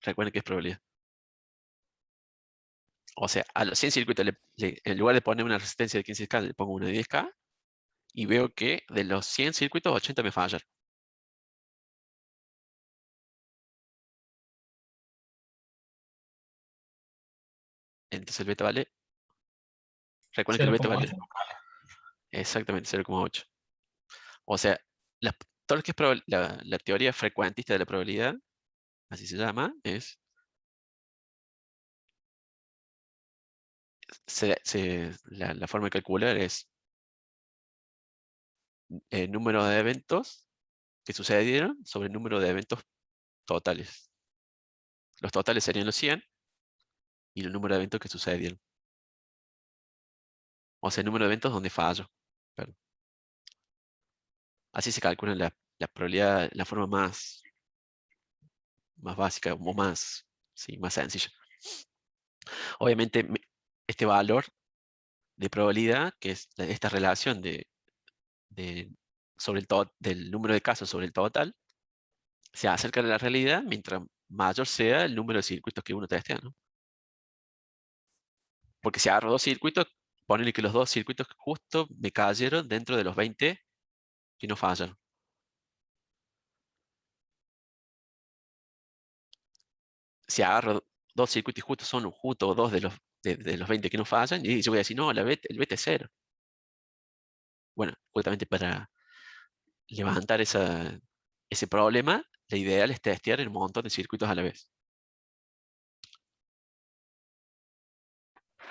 Recuerden que es probabilidad. O sea, a los 100 circuitos, en lugar de poner una resistencia de 15K, le pongo una de 10K y veo que de los 100 circuitos, 80 me fallan. Entonces el beta vale. Recuerden que el beta vale. 0,8. Exactamente, 0,8. O sea, todo lo que es la teoría frecuentista de la probabilidad, así se llama, es. La forma de calcular es el número de eventos que sucedieron sobre el número de eventos totales. Los totales serían los 100 y el número de eventos que sucedieron. O sea, el número de eventos donde fallo. Perdón. Así se calcula la probabilidad, la forma más básica o más sencilla. Obviamente, este valor de probabilidad, que es esta relación sobre del número de casos sobre el total, se acerca a la realidad mientras mayor sea el número de circuitos que uno testea, ¿no? Porque si agarro dos circuitos, ponele que los dos circuitos justo me cayeron dentro de los 20 que no fallaron. Si agarro dos circuitos y justo son justo dos de los 20 que no fallan, y yo voy a decir, no, el beta es 0. Bueno, justamente para levantar ese problema, la ideal es testear un montón de circuitos a la vez.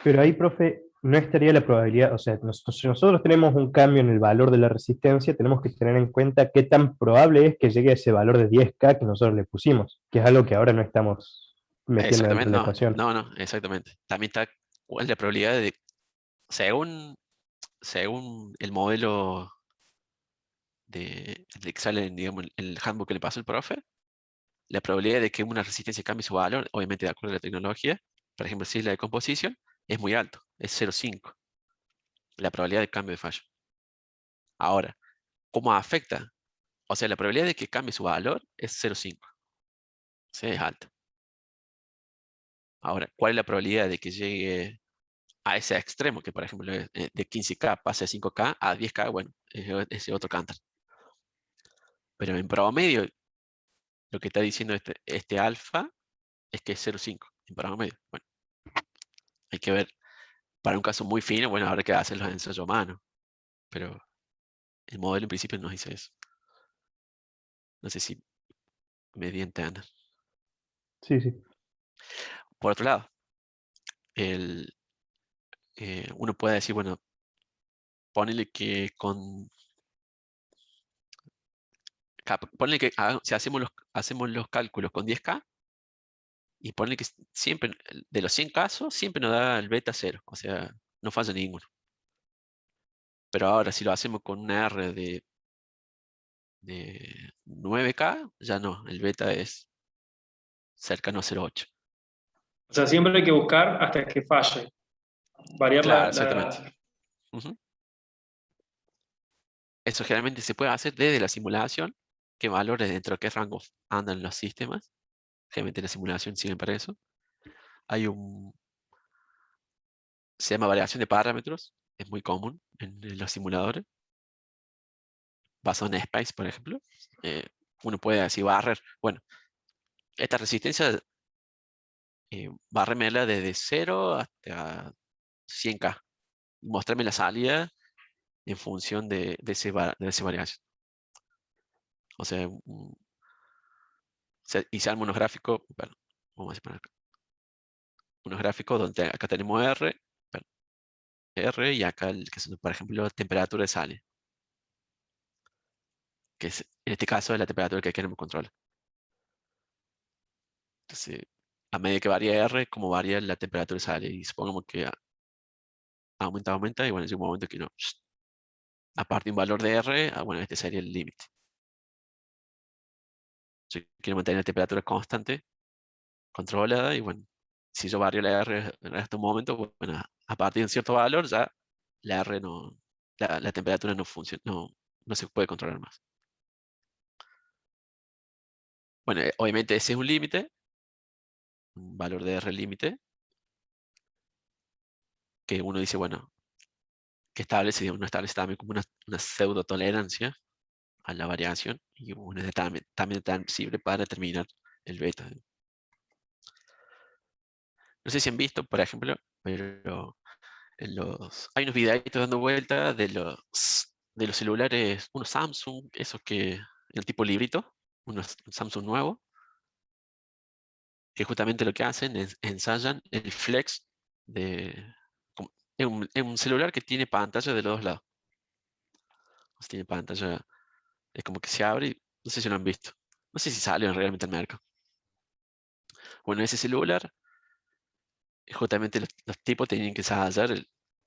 Pero ahí, profe, no estaría la probabilidad, o sea, si nosotros tenemos un cambio en el valor de la resistencia, tenemos que tener en cuenta qué tan probable es que llegue a ese valor de 10K que nosotros le pusimos, que es algo que ahora no estamos metiendo dentro Exactamente, de la no, ecuación. no, exactamente. También está cuál es la probabilidad de, según el modelo de que sale, digamos, el handbook que le pasó el profe, la probabilidad de que una resistencia cambie su valor, obviamente de acuerdo a la tecnología, por ejemplo, si es la de composición, es muy alto, es 0,5. La probabilidad de cambio de fallo. Ahora, ¿cómo afecta? O sea, la probabilidad de que cambie su valor es 0,5. Sí, es alta. Ahora, ¿cuál es la probabilidad de que llegue a ese extremo? Que, por ejemplo, de 15K pase a 5K a 10K, bueno, es otro cantar. Pero en promedio, lo que está diciendo este alfa es que es 0,5 en promedio. Bueno, hay que ver, para un caso muy fino, bueno, habrá que hacer los ensayos a mano, pero el modelo en principio nos dice eso. No sé si me di a entender. Sí, sí. Por otro lado, uno puede decir, bueno, ponele que ponele que si hacemos los cálculos con 10K, y ponele que siempre, de los 100 casos, siempre nos da el beta 0, o sea, no falla ninguno. Pero ahora, si lo hacemos con una R de 9K, ya no, el beta es cercano a 0,8. O sea, siempre hay que buscar hasta que falle. Variar Claro, exactamente. Eso generalmente se puede hacer desde la simulación, qué valores dentro de qué rango andan los sistemas. Generalmente la simulación sirve para eso. Se llama variación de parámetros, es muy común en los simuladores. Basado en Space, por ejemplo. Uno puede así barrer, bueno, esta resistencia bárremela desde 0 hasta 100K. Mostrarme la salida en función de esa variación. O sea, y se arma unos gráficos, bueno, vamos a poner acá. Unos gráficos donde acá tenemos R y acá, que son, por ejemplo, temperatura de sal, que es, en este caso es la temperatura que queremos controlar. Entonces, a medida que varía R, como varía la temperatura de sal, y supongamos que aumenta, y bueno, llega un momento que no. A partir de un valor de R, bueno, este sería el límite. Yo quiero mantener la temperatura constante, controlada, y bueno, si yo varío la R en este momento, bueno, a partir de un cierto valor ya la R no, la temperatura no funciona, no se puede controlar más. Bueno, obviamente ese es un límite, un valor de R límite, que uno dice, bueno, que establece, uno establece también como una pseudo tolerancia a la variación, y uno también sirve para determinar el beta. No sé si han visto, por ejemplo, pero hay unos videitos dando vuelta de los celulares, unos Samsung, esos que, el tipo librito, unos Samsung nuevos, que justamente lo que hacen es ensayan el flex es un celular que tiene pantalla de los dos lados. O sea, tiene pantalla, es como que se abre y no sé si lo han visto. No sé si salen realmente al mercado. Bueno, ese celular, justamente los tipos tenían que ensayar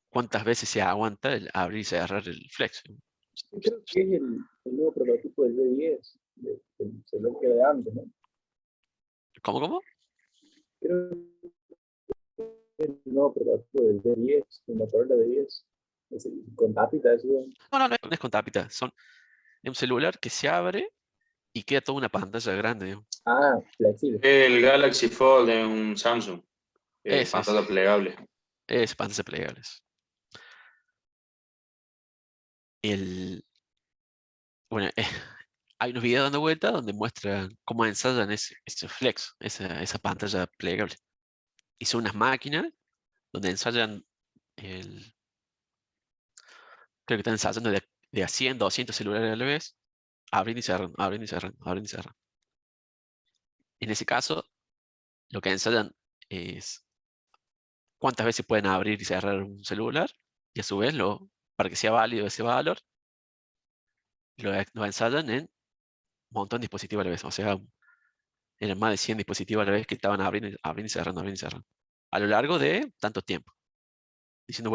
cuántas veces se aguanta el abrir y cerrar el flex. Creo que es el nuevo prototipo del B10, del celular que era de antes, ¿no? ¿Cómo? Creo que es el nuevo prototipo del B10, el Motorola B10. Con tapita, eso. No es con tapita. Es un celular que se abre y queda toda una pantalla grande, digamos. Ah, flexible. El Galaxy Fold de un Samsung. Pantalla plegable. Es pantalla plegables. Bueno, hay unos videos dando vuelta donde muestran cómo ensayan ese flex, esa pantalla plegable. Y son unas máquinas donde ensayan creo que están ensayando de a 100, 200 celulares a la vez, abriendo y cerrando, abriendo y cerrando, abriendo y cerrando. En ese caso, lo que ensayan es cuántas veces pueden abrir y cerrar un celular, y a su vez, para que sea válido ese valor, lo ensayan en un montón de dispositivos a la vez. O sea, eran más de 100 dispositivos a la vez que estaban abriendo y cerrando, abriendo y cerrando. A lo largo de tanto tiempo. Dicen,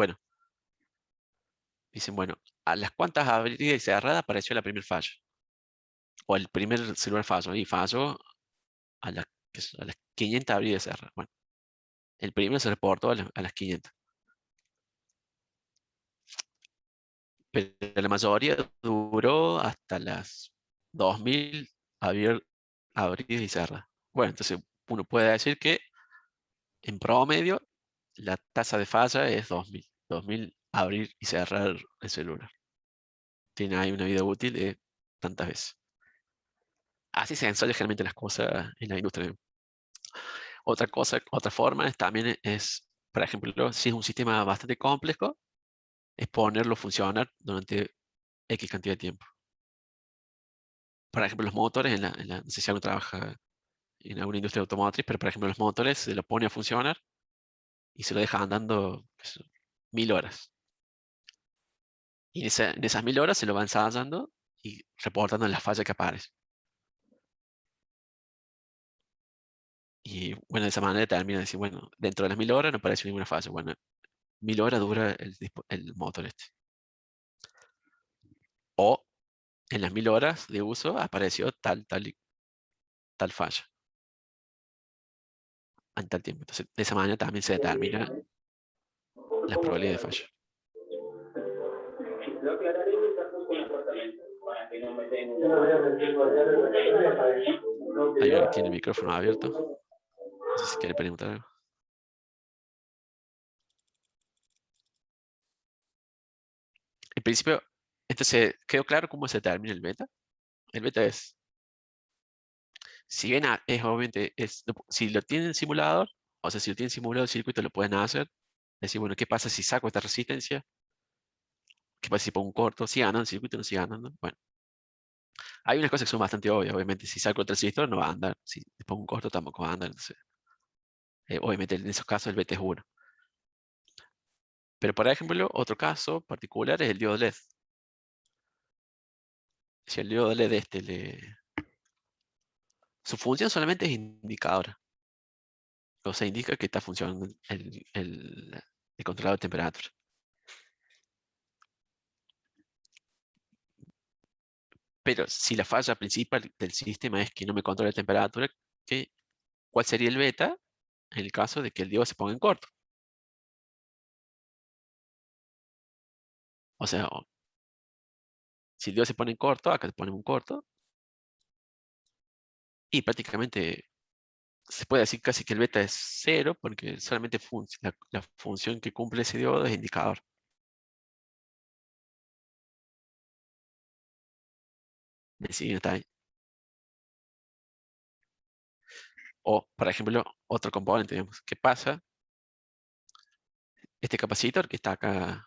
bueno, a las cuantas abridas y cerradas apareció la primer fallo. O el primer celular falló, y falló a las 500 abridas y cerradas. Bueno, el primero se reportó a las 500. Pero la mayoría duró hasta las 2000 abridas y cerradas. Bueno, entonces uno puede decir que en promedio la tasa de falla es 2000. 2000 abrir y cerrar el celular. Tiene ahí una vida útil de tantas veces. Así se ensayan generalmente las cosas en la industria. Otra forma también es, por ejemplo, si es un sistema bastante complejo, es ponerlo a funcionar durante X cantidad de tiempo. Por ejemplo, los motores, no sé si alguien trabaja en alguna industria automotriz, pero por ejemplo los motores se lo pone a funcionar y se lo deja andando 1000 horas. Y en esas 1000 horas se lo va ensayando y reportando las fallas que aparecen. Y bueno, de esa manera termina de decir, bueno, dentro de las 1000 horas no apareció ninguna falla. Bueno, 1000 horas dura el motor este. O en las 1000 horas de uso apareció tal falla en tal tiempo. Entonces, de esa manera también se determina las probabilidades de fallo. Hay alguien tiene el micrófono abierto. No sé si quiere preguntar algo. En principio, entonces, ¿quedó claro cómo se determina el beta? El beta es, si bien es obviamente, si lo tienen simulador, o sea, si lo tienen simulado el circuito, lo pueden hacer. Decir, bueno, ¿qué pasa si saco esta resistencia? ¿Qué pasa si pongo un corto? ¿Sigue ganando el circuito o no sigue ganando? Bueno, hay unas cosas que son bastante obvias. Obviamente, si saco el transistor, no va a andar. Si le pongo un corto, tampoco va a andar. Entonces, obviamente, en esos casos, el beta es 1. Pero, por ejemplo, otro caso particular es el diodo LED. Si el diodo LED su función solamente es indicadora. O sea, indica que está funcionando el controlador de temperatura. Pero si la falla principal del sistema es que no me controla la temperatura, ¿cuál sería el beta en el caso de que el diodo se ponga en corto? O sea, si el diodo se pone en corto, acá le ponemos un corto. Y prácticamente se puede decir casi que el beta es 0, porque solamente la función que cumple ese diodo es indicador. ¿Me siguen hasta ahí? O, por ejemplo, otro componente, digamos, ¿qué pasa? Este capacitor que está acá,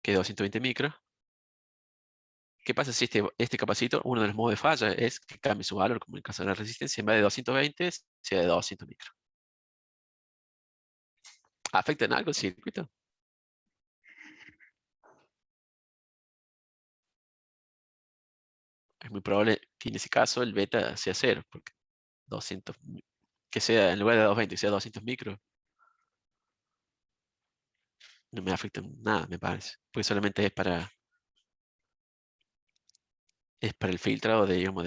que es 220 micros. ¿Qué pasa si este capacitor, uno de los modos de falla es que cambie su valor, como en el caso de la resistencia, en vez de 220, sea de 200 micros? ¿Afecta en algo el circuito? Es muy probable que en ese caso el beta sea 0, porque 200, que sea en lugar de 220, sea 200 micros, no me afecta en nada, me parece. Porque solamente es para el filtrado de, digamos,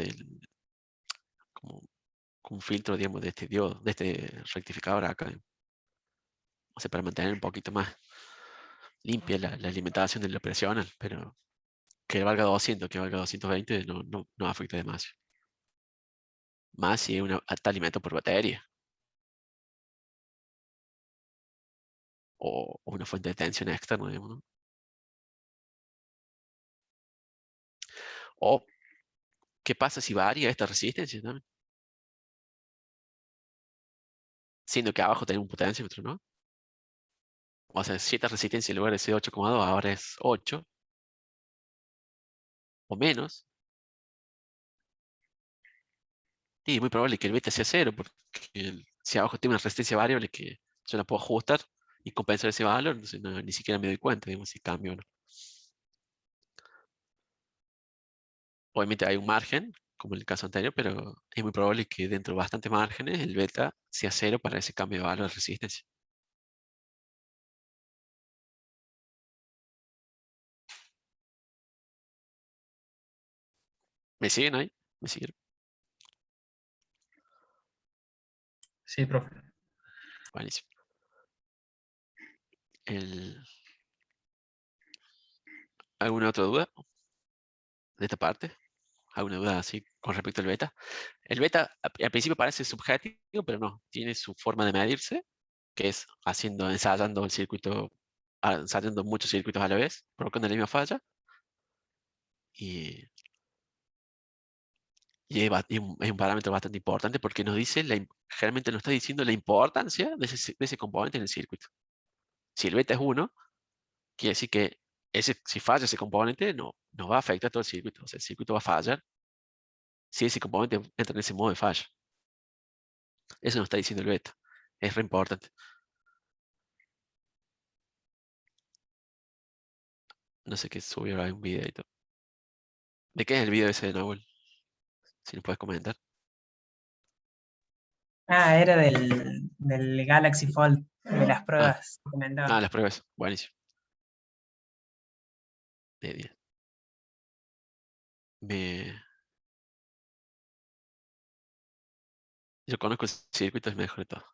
como un filtro, digamos, de este diodo, de este rectificador acá. O sea, para mantener un poquito más limpia la alimentación del operacional, pero que valga 200, que valga 220, no afecta demasiado. Más si está alimentado por batería. O una fuente de tensión externa, digamos, ¿no? O, ¿qué pasa si varía esta resistencia también? Siendo que abajo tenemos un potenciómetro, ¿no? O sea, si esta resistencia en lugar de ser 8,2 ahora es 8 o menos, y es muy probable que el beta sea 0, porque si abajo tiene una resistencia variable que yo la puedo ajustar y compensar ese valor, entonces ni siquiera me doy cuenta, digamos, si cambio o no. Obviamente hay un margen, como en el caso anterior, pero es muy probable que dentro de bastantes márgenes el beta sea 0 para ese cambio de valor de resistencia. ¿Me siguen ahí? ¿Me siguen? Sí, profe. Buenísimo. ¿Alguna otra duda de esta parte? ¿Alguna duda así con respecto al beta? El beta al principio parece subjetivo, pero no. Tiene su forma de medirse, que es ensayando el circuito, ensayando muchos circuitos a la vez, provocando la misma falla. Y Y es un parámetro bastante importante porque nos dice, generalmente nos está diciendo la importancia de ese componente en el circuito. Si el beta es 1, quiere decir que si falla ese componente, no va a afectar todo el circuito. O sea, el circuito va a fallar si ese componente entra en ese modo de falla. Eso nos está diciendo el beta. Es re importante. No sé qué subió ahí un videito. ¿De qué es el video ese de Nahuel? Si nos puedes comentar. Ah, era del Galaxy Fold, de las pruebas que comentaba. Las pruebas. Buenísimo. De 10. Yo conozco el circuito, es mejor de todo.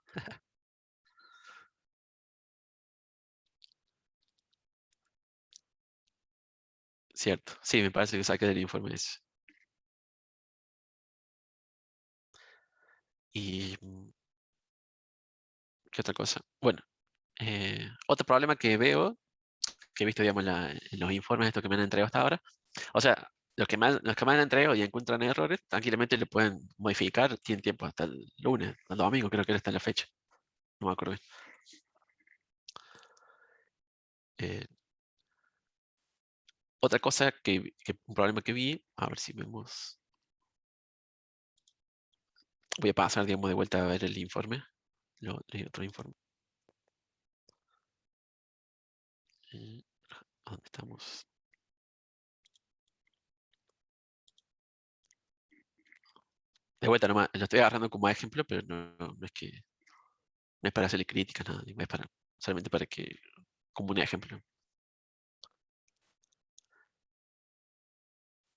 Cierto. Sí, me parece que saqué del informe ese. Y... ¿qué otra cosa? Bueno, otro problema que veo, que he visto, digamos, en los informes estos que me han entregado hasta ahora. O sea, los que me han entregado y encuentran errores, tranquilamente le pueden modificar. Tienen tiempo hasta el lunes, el domingo, creo que era hasta la fecha. No me acuerdo bien. Otra cosa un problema que vi, a ver si vemos. Voy a pasar, digamos, de vuelta a ver el informe. Otro informe. ¿Dónde estamos? De vuelta nomás, lo estoy agarrando como ejemplo, pero no es que no es para hacerle críticas, nada, es solamente para que, como un ejemplo.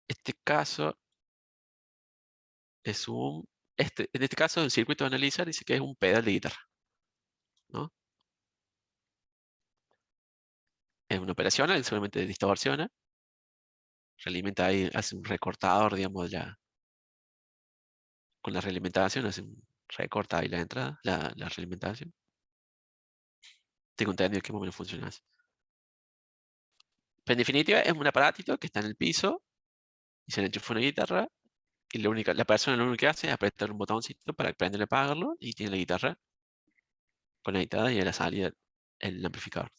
Este caso es en este caso, el circuito de analizar dice que es un pedal de guitarra, ¿no? Es una operación, él solamente distorsiona, realimenta ahí, hace un recortador, digamos, con la realimentación, recorta ahí la entrada, la realimentación. Tengo entendido que más o menos funciona así. Pero en definitiva es un aparatito que está en el piso y se le enchufa una guitarra y la persona lo único que hace es apretar un botoncito para prenderle y apagarlo y tiene la guitarra conectada y a la salida el amplificador.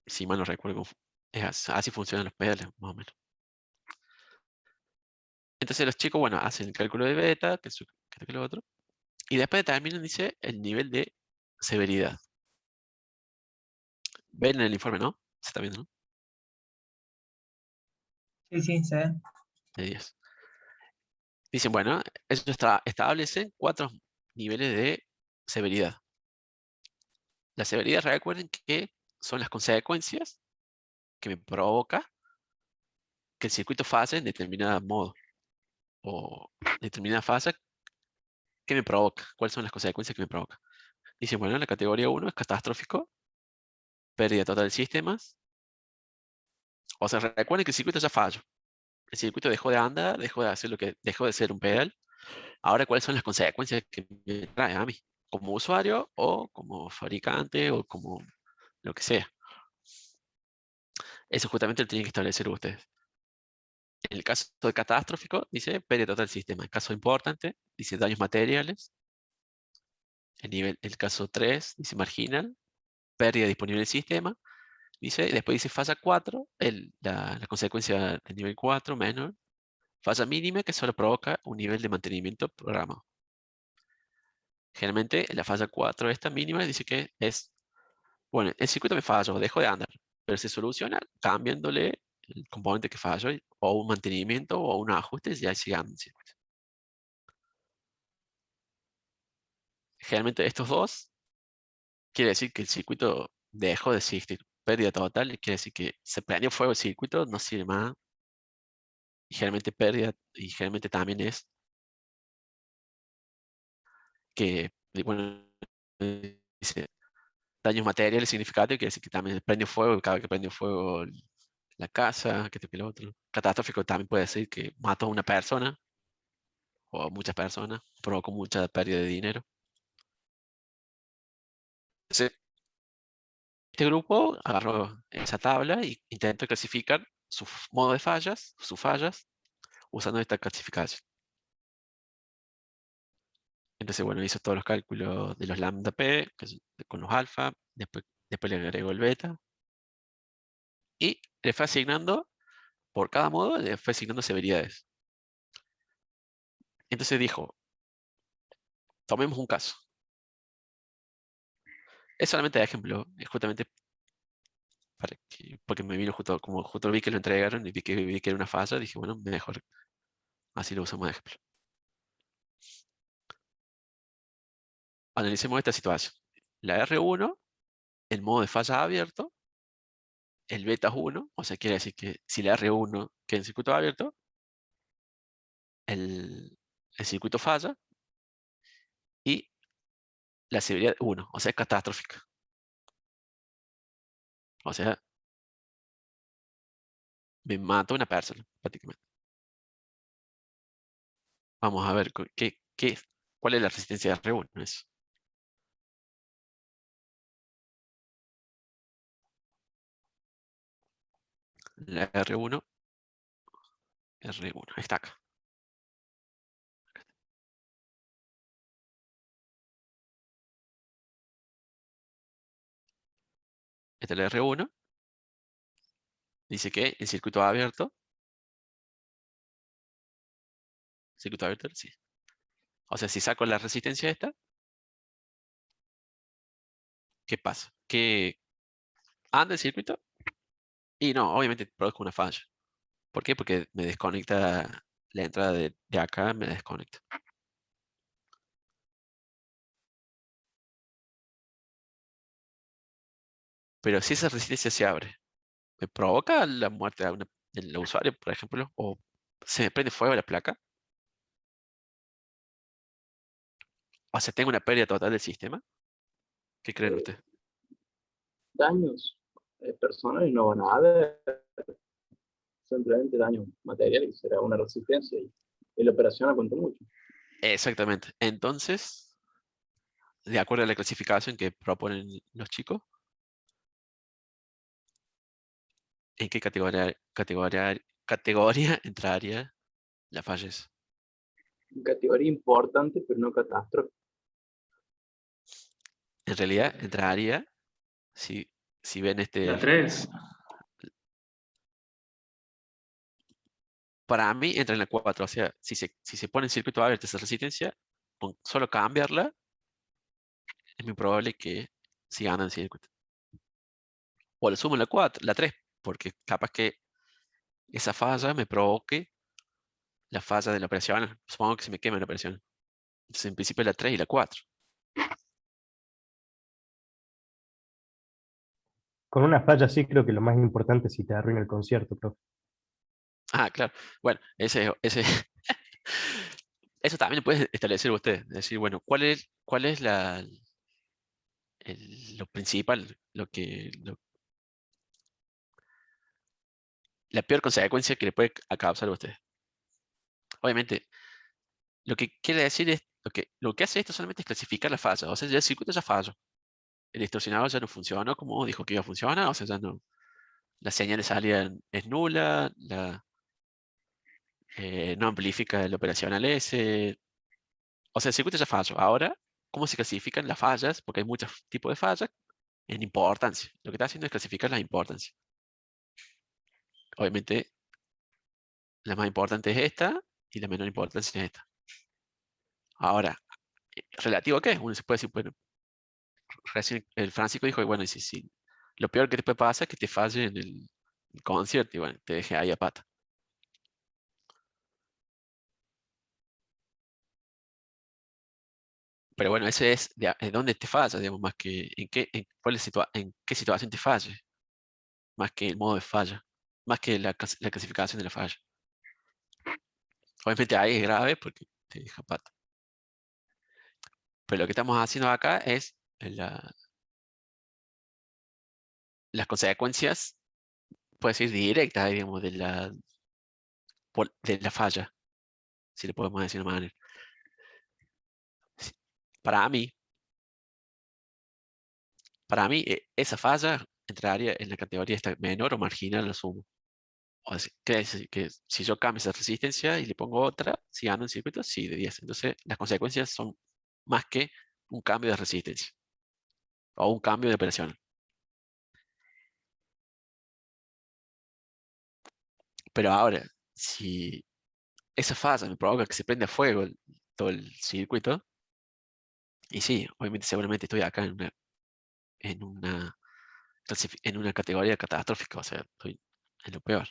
Si mal no recuerdo, así funcionan los pedales, más o menos. Entonces los chicos, bueno, hacen el cálculo de beta, que es lo otro, y después determinan, dice, el nivel de severidad. Ven en el informe, ¿no? Se está viendo, ¿no? Sí, se ve. De 10. Dicen, bueno, eso establecen 4 niveles de severidad. La severidad, recuerden que son las consecuencias que me provoca que el circuito falle en determinado modo. O determinada fase que me provoca. ¿Cuáles son las consecuencias que me provoca? Dicen, bueno, la categoría 1 es catastrófico, pérdida total de sistemas. O sea, recuerden que el circuito ya falló. El circuito dejó de andar, dejó de hacer dejó de ser un pedal. Ahora, ¿cuáles son las consecuencias que me trae a mí? Como usuario o como fabricante o como lo que sea. Eso justamente lo tienen que establecer ustedes. En el caso de catastrófico, dice pérdida total del sistema. En caso importante, dice daños materiales. El caso 3, dice marginal, pérdida disponible del sistema. Después dice falla 4, la consecuencia del nivel 4 menor. Falla mínima que solo provoca un nivel de mantenimiento programado. Generalmente la falla 4, esta mínima, dice que es, bueno, el circuito me falló, dejó de andar, pero se soluciona cambiándole el componente que falló, o un mantenimiento o un ajuste, ya sigue andando el circuito. Generalmente estos dos quiere decir que el circuito dejó de existir. Pérdida total quiere decir que se prendió fuego el circuito, no sirve más. Y generalmente pérdida, y generalmente también es que, bueno, dice daños materiales significativos, quiere decir que también prendió fuego, cada vez que prendió fuego la casa, que lo otro. Catastrófico también puede decir que mató a una persona, o a muchas personas, provocó mucha pérdida de dinero. Este grupo agarró esa tabla y intentó clasificar su modo de fallas, sus fallas, usando esta clasificación. Entonces, bueno, hizo todos los cálculos de los lambda p, con los alfa, después le agregó el beta, y le fue asignando, por cada modo, le fue asignando severidades. Entonces dijo, tomemos un caso. Es solamente de ejemplo, es justamente porque me vino como justo vi que lo entregaron y vi que era una falla, dije, bueno, mejor, así lo usamos de ejemplo. Analicemos esta situación. La R1, el modo de falla abierto, el beta es 1, o sea, quiere decir que si la R1 queda en circuito abierto, el circuito falla y la severidad 1, o sea, es catastrófica. O sea, me mata una persona, prácticamente. Vamos a ver cuál es la resistencia de R1. Eso. La R1, está acá. Esta es la R1. Dice que en circuito abierto, sí. O sea, si saco la resistencia esta, ¿qué pasa? Que anda el circuito y no, obviamente produzco una falla. ¿Por qué? Porque me desconecta la entrada de acá, me la desconecta. Pero si esa resistencia se abre, ¿me provoca la muerte del usuario, por ejemplo? ¿O se me prende fuego la placa? O sea, ¿tengo una pérdida total del sistema? ¿Qué creen ustedes? Daños personales no van a haber, simplemente daños materiales, será una resistencia y la operación cuenta mucho. Exactamente. Entonces, de acuerdo a la clasificación que proponen los chicos, ¿en qué categoría entraría la falla? Categoría importante, pero no catástrofe. En realidad entraría, si ven La 3. Para mí entra en la 4. O sea, si se pone en circuito abierto esa resistencia, con solo cambiarla, es muy probable que siga andando en circuito. O le sumo la 4, la 3, porque capaz que esa falla me provoque la falla de la operación. Supongo que se me queme la operación. Entonces, en principio, la 3 y la 4. Con una falla sí creo que lo más importante es si te arruina el concierto, profe. Ah, claro. Bueno, eso también lo puede establecer usted. Decir, bueno, ¿cuál es lo principal, la peor consecuencia que le puede causar a usted? Obviamente, lo que quiere decir es, lo que hace esto solamente es clasificar la falla. O sea, ya el circuito ya falló. El distorsionador ya no funcionó como dijo que iba a funcionar. O sea, ya no, la señal de salida es nula, no amplifica el operacional S. O sea, el circuito ya falló. Ahora, ¿cómo se clasifican las fallas? Porque hay muchos tipos de fallas en importancia. Lo que está haciendo es clasificar las importancias. Obviamente, la más importante es esta y la menor importancia es esta. Ahora, ¿relativo a qué? Uno se puede decir, bueno, recién el Francisco dijo, bueno, sí, lo peor que te puede pasar es que te falle en el concierto y bueno, te deje ahí a pata. Pero bueno, ese es de dónde te falla, digamos, más que en qué situación te falle, más que el modo de falla, más que la clasificación de la falla. Obviamente ahí es grave porque te deja pata. Pero lo que estamos haciendo acá es las consecuencias, puede ser directas, digamos, de la falla, si le podemos decir de una manera. Para mí, Para mí, esa falla entraría en la categoría esta menor o marginal, lo sumo. O sea, quiere decir que si yo cambio esa resistencia y le pongo otra, si gano el circuito, sí, de 10. Entonces, las consecuencias son más que un cambio de resistencia o un cambio de operación. Pero ahora, si esa falla me provoca que se prenda fuego todo el circuito, y sí, obviamente seguramente estoy acá en una, en una categoría catastrófica, o sea, estoy en lo peor.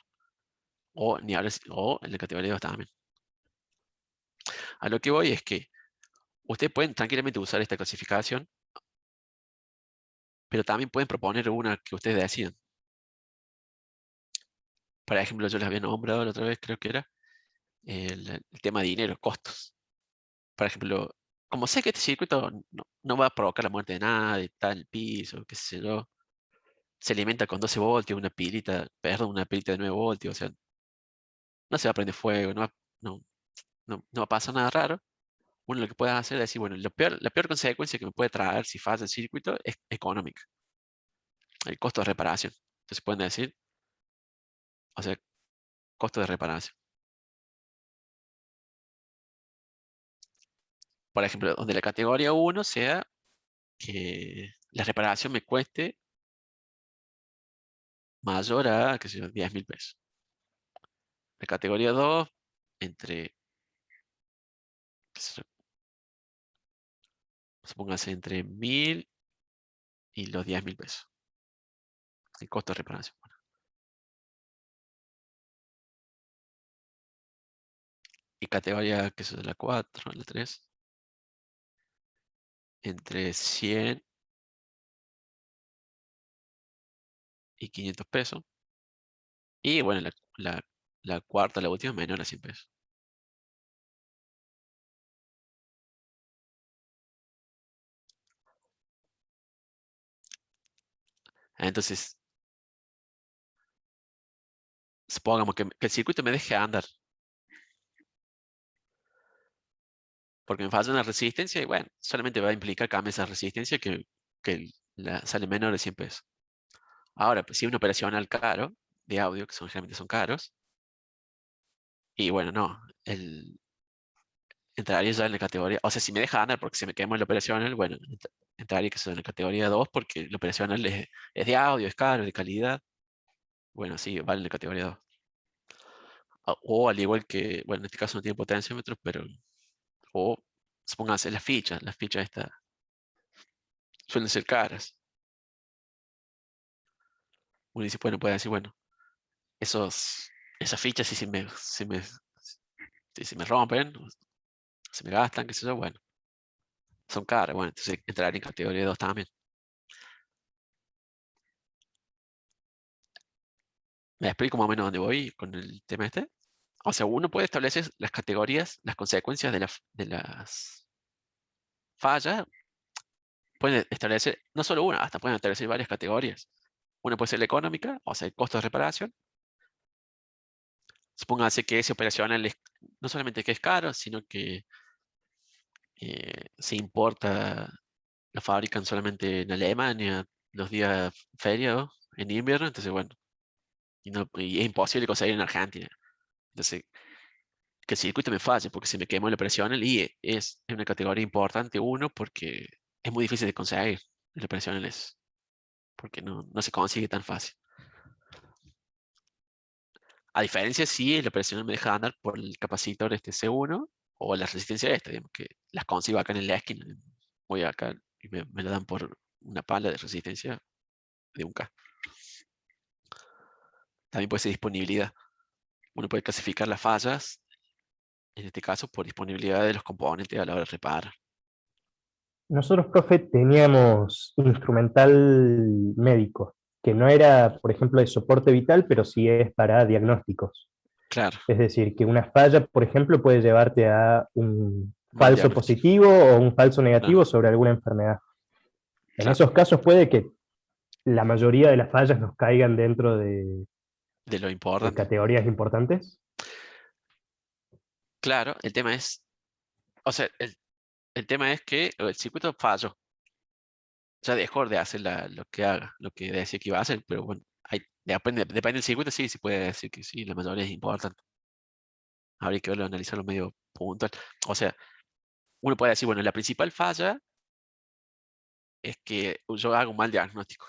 O, ni hablar, o en la categoría 2 también. A lo que voy es que ustedes pueden tranquilamente usar esta clasificación, pero también pueden proponer una que ustedes decidan. Por ejemplo, yo les había nombrado la otra vez, creo que era el tema de dinero, costos. Por ejemplo, como sé que este circuito no va a provocar la muerte de nadie, está en el piso, qué sé yo, se alimenta con 12 voltios, una pilita, perdón, una pilita de 9 voltios, o sea, no se va a prender fuego, no, no va a pasar nada raro. Uno lo que puede hacer es decir, bueno, la peor consecuencia que me puede traer si falla el circuito es económica, el costo de reparación. Entonces pueden decir, o sea, costo de reparación. Por ejemplo, donde la categoría 1 sea que la reparación me cueste mayor a, qué sé yo, 10.000 pesos. La categoría 2, entre, qué sé yo, supóngase entre 1.000 y los 10.000 pesos. El costo de reparación. Bueno. Y categoría, que es la 4, la 3, entre 100 y 500 pesos. Y bueno, la cuarta, la última, menor a 100 pesos. Entonces, supongamos que el circuito me deje andar. Porque me falla una resistencia y bueno, solamente va a implicar cambiar esa resistencia que sale menor de 100 pesos. Ahora, pues si una operacional caro de audio, que generalmente son caros, y bueno, no, entraría ya en la categoría, o sea, si me deja andar porque se me quemó el operacional, bueno, entraría que en la categoría 2 porque el operacional es de audio, es caro, es de calidad. Bueno, sí, vale en la categoría 2. O al igual que, bueno, en este caso no tiene potenciómetros, pero, o supónganse las fichas estas suelen ser caras. Uno dice, bueno, puede decir, bueno, esas fichas si se me rompen, se me gastan, qué sé yo, bueno, son caras, bueno, entonces entraría en categoría 2 también. ¿Me explico más o menos dónde voy con el tema este? O sea, uno puede establecer las categorías, las consecuencias de las fallas. Pueden establecer, no solo una, hasta pueden establecer varias categorías. Una puede ser la económica, o sea, el costo de reparación. Supóngase que ese operacional no solamente que es caro, sino que se importa, lo fabrican solamente en Alemania, los días feriados, en invierno, entonces bueno, y es imposible conseguir en Argentina. Entonces, que el circuito me falle porque se me quemó la operacional y es una categoría importante, uno, porque es muy difícil de conseguir el operacional, porque no se consigue tan fácil. A diferencia si el operacional me deja andar por el capacitor este C1 o la resistencia esta, digamos, que las consigo acá en la esquina. Voy acá y me la dan por una pala de resistencia de 1K. También puede ser disponibilidad. Uno puede clasificar las fallas, en este caso, por disponibilidad de los componentes a la hora de reparar. Nosotros, profe, teníamos instrumental médico, que no era, por ejemplo, de soporte vital, pero sí es para diagnósticos. Claro. Es decir, que una falla, por ejemplo, puede llevarte a un Mal falso diagnóstico. positivo o un falso negativo Claro. sobre alguna enfermedad. En Claro. esos casos puede que la mayoría de las fallas nos caigan dentro De lo de importante. categorías importantes. Claro, el tema es, o sea, el tema es que el circuito falló. ya dejó de hacer lo que decía que iba a hacer, pero bueno, depende del circuito, sí, se puede decir que sí, la mayoría es importante. Habría que verlo, analizarlo medio puntual. O sea, uno puede decir, bueno, la principal falla es que yo hago un mal diagnóstico.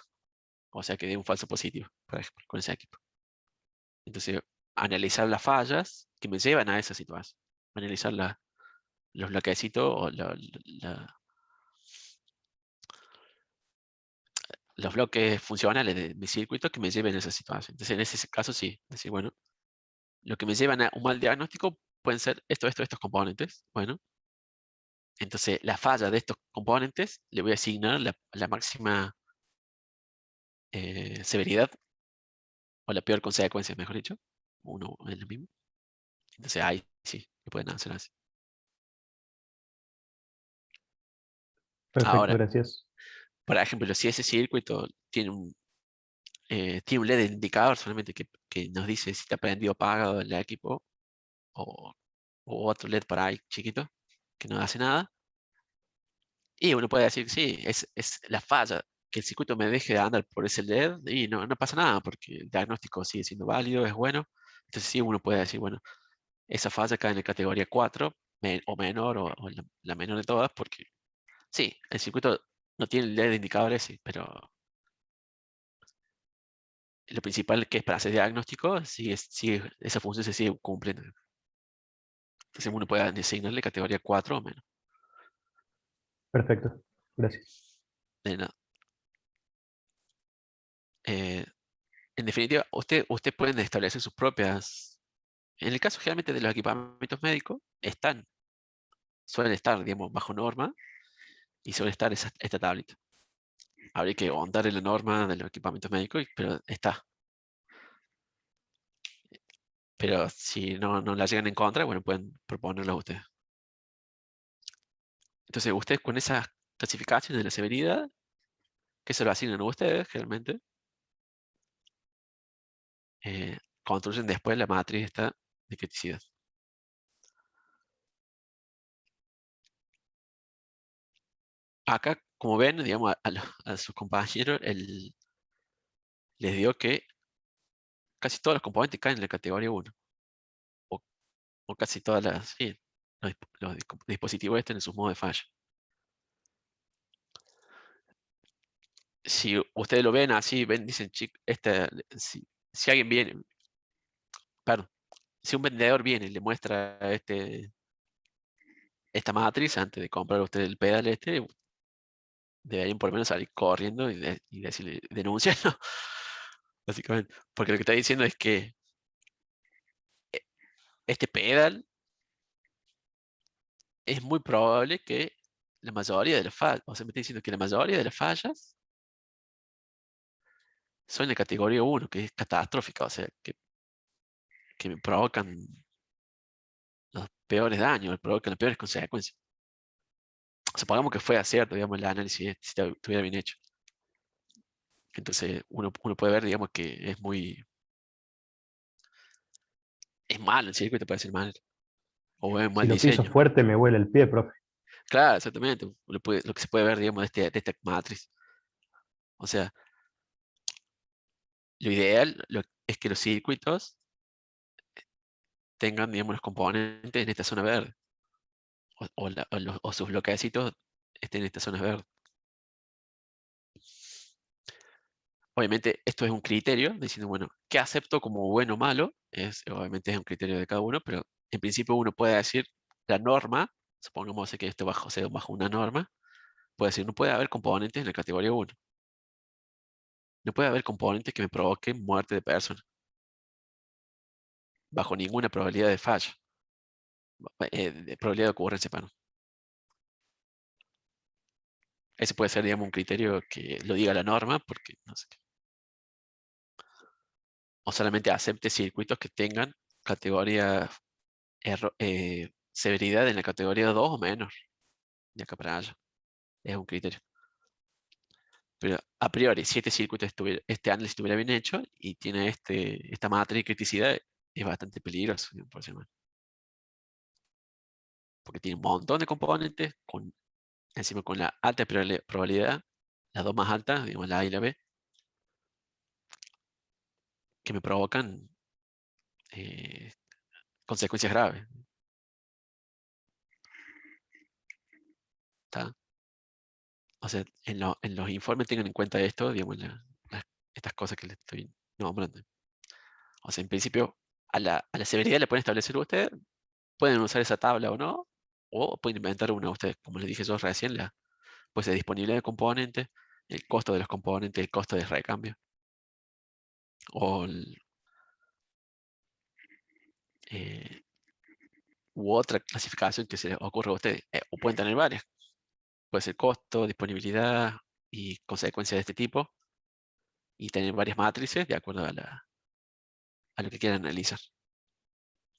O sea, que dé un falso positivo, por ejemplo, con ese equipo. Entonces, analizar las fallas que me llevan a esa situación. Analizar los bloquecitos o los bloques funcionales de mi circuito que me lleven a esa situación. Entonces, en ese caso, sí. Decir, bueno, lo que me llevan a un mal diagnóstico pueden ser estos componentes. Bueno, entonces la falla de estos componentes le voy a asignar la máxima severidad o la peor consecuencia, mejor dicho. Uno es lo mismo. Entonces ahí sí, lo pueden hacer así. Perfecto, Ahora, gracias. por ejemplo, si ese circuito tiene un LED indicador solamente que nos dice si está prendido o apagado el equipo, o otro LED por ahí chiquito, que no hace nada, y uno puede decir, sí, es la falla, que el circuito me deje de andar por ese LED, y no pasa nada, porque el diagnóstico sigue siendo válido, es bueno. Entonces sí, uno puede decir, bueno, esa falla cae en la categoría 4, o menor, o la menor de todas, porque sí, el circuito no tiene el LED indicador ese, pero lo principal que es para hacer diagnóstico, esa función se sigue cumpliendo. Entonces uno puede asignarle categoría 4 o menos. Perfecto, gracias. De nada. En definitiva, ustedes pueden establecer sus propias. En el caso generalmente de los equipamientos médicos, suelen estar, digamos, bajo norma y suele estar esta tablita. Habría que ahondar en la norma de los equipamientos médicos, pero está. Pero si no la llegan a encontrar, bueno, pueden proponerlo a ustedes. Entonces, ustedes con esas clasificaciones de la severidad, que se lo asignan a ustedes generalmente, construyen después la matriz esta de criticidad. Acá, como ven, digamos, a sus compañeros les digo que casi todos los componentes caen en la categoría 1. O casi todas sí, los dispositivos están en sus modos de falla. Si ustedes lo ven así, dicen, si alguien viene, perdón, si un vendedor viene y le muestra esta matriz antes de comprar usted el pedal deberían por lo menos salir corriendo y decirle, denunciarlo, básicamente. Porque lo que está diciendo es que este pedal es muy probable que la mayoría de las fallas, o sea, me está diciendo que la mayoría de las fallas son de categoría 1, que es catastrófica, o sea, que me provocan los peores daños, provocan las peores consecuencias. Supongamos que fue acierto, digamos, el análisis si estuviera bien hecho. Entonces, uno puede ver, digamos, que es malo el circuito, puede ser mal. O es un Si mal lo piso diseño. fuerte me huele el pie, profe. Claro, exactamente. Lo que se puede ver, digamos, de esta matriz. O sea, lo ideal es que los circuitos tengan, digamos, los componentes en esta zona verde. O sus bloquecitos estén en esta zona verde. Obviamente, esto es un criterio, diciendo, bueno, ¿qué acepto como bueno o malo? Obviamente es un criterio de cada uno, pero en principio uno puede decir la norma, supongamos que esto sea bajo una norma, puede decir, no puede haber componentes en la categoría 1. No puede haber componentes que me provoquen muerte de persona. Bajo ninguna probabilidad de falla. De probabilidad de ocurrencia, perdón. Ese puede ser, digamos, un criterio que lo diga la norma, porque no sé qué. O solamente acepte circuitos que tengan categoría severidad en la categoría 2 o menos. De acá para allá. Es un criterio. Pero a priori, si este análisis estuviera bien hecho y tiene esta matriz de criticidad, es bastante peligroso, por decirlo mal. Porque tiene un montón de componentes, encima con la alta probabilidad, las dos más altas, digamos la A y la B, que me provocan consecuencias graves. ¿Está? O sea, en los informes tengan en cuenta esto, digamos, estas cosas que les estoy nombrando. O sea, en principio, a la severidad le pueden establecer ustedes, pueden usar esa tabla o no, o pueden inventar una ustedes. Como les dije yo recién, pues la disponibilidad de componentes, el costo de los componentes, el costo de recambio. O u otra clasificación que se les ocurra a ustedes. O pueden tener varias. Puede ser costo, disponibilidad y consecuencias de este tipo. Y tener varias matrices de acuerdo a lo que quieran analizar.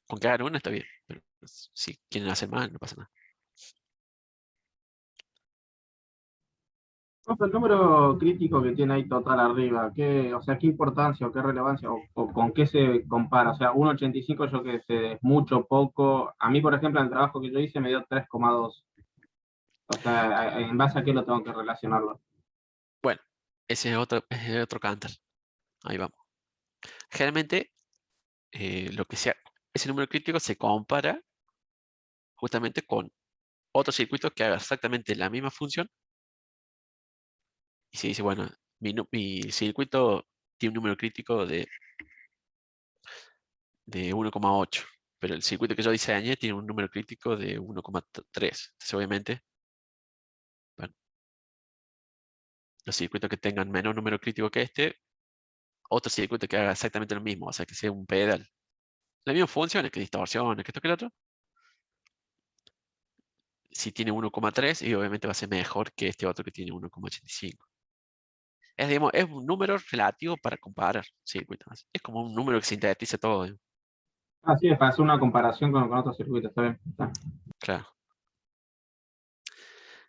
Con que hagan una está bien, pero si quieren hacer más, no pasa nada. Profe, el número crítico que tiene ahí total arriba, o sea, ¿qué importancia o qué relevancia o con qué se compara? O sea, 1,85 yo que sé, es mucho, poco. A mí, por ejemplo, en el trabajo que yo hice me dio 3,2. O sea, ¿en base a qué lo tengo que relacionarlo? Bueno, ese es otro cantar. Ahí vamos. Generalmente, ese número crítico se compara justamente con otro circuito que haga exactamente la misma función. Y se dice, bueno, mi circuito tiene un número crítico de 1,8. Pero el circuito que yo diseñé tiene un número crítico de 1,3. Entonces, obviamente, bueno, los circuitos que tengan menor número crítico que este, otro circuito que haga exactamente lo mismo, o sea, que sea un pedal. La misma función, que distorsiones, que esto que lo otro. Si tiene 1,3, y obviamente va a ser mejor que este otro que tiene 1,85. Digamos, es un número relativo para comparar circuitos. Es como un número que sintetiza todo. Ah, sí, es para hacer una comparación con otros circuitos, está bien. Está. Claro.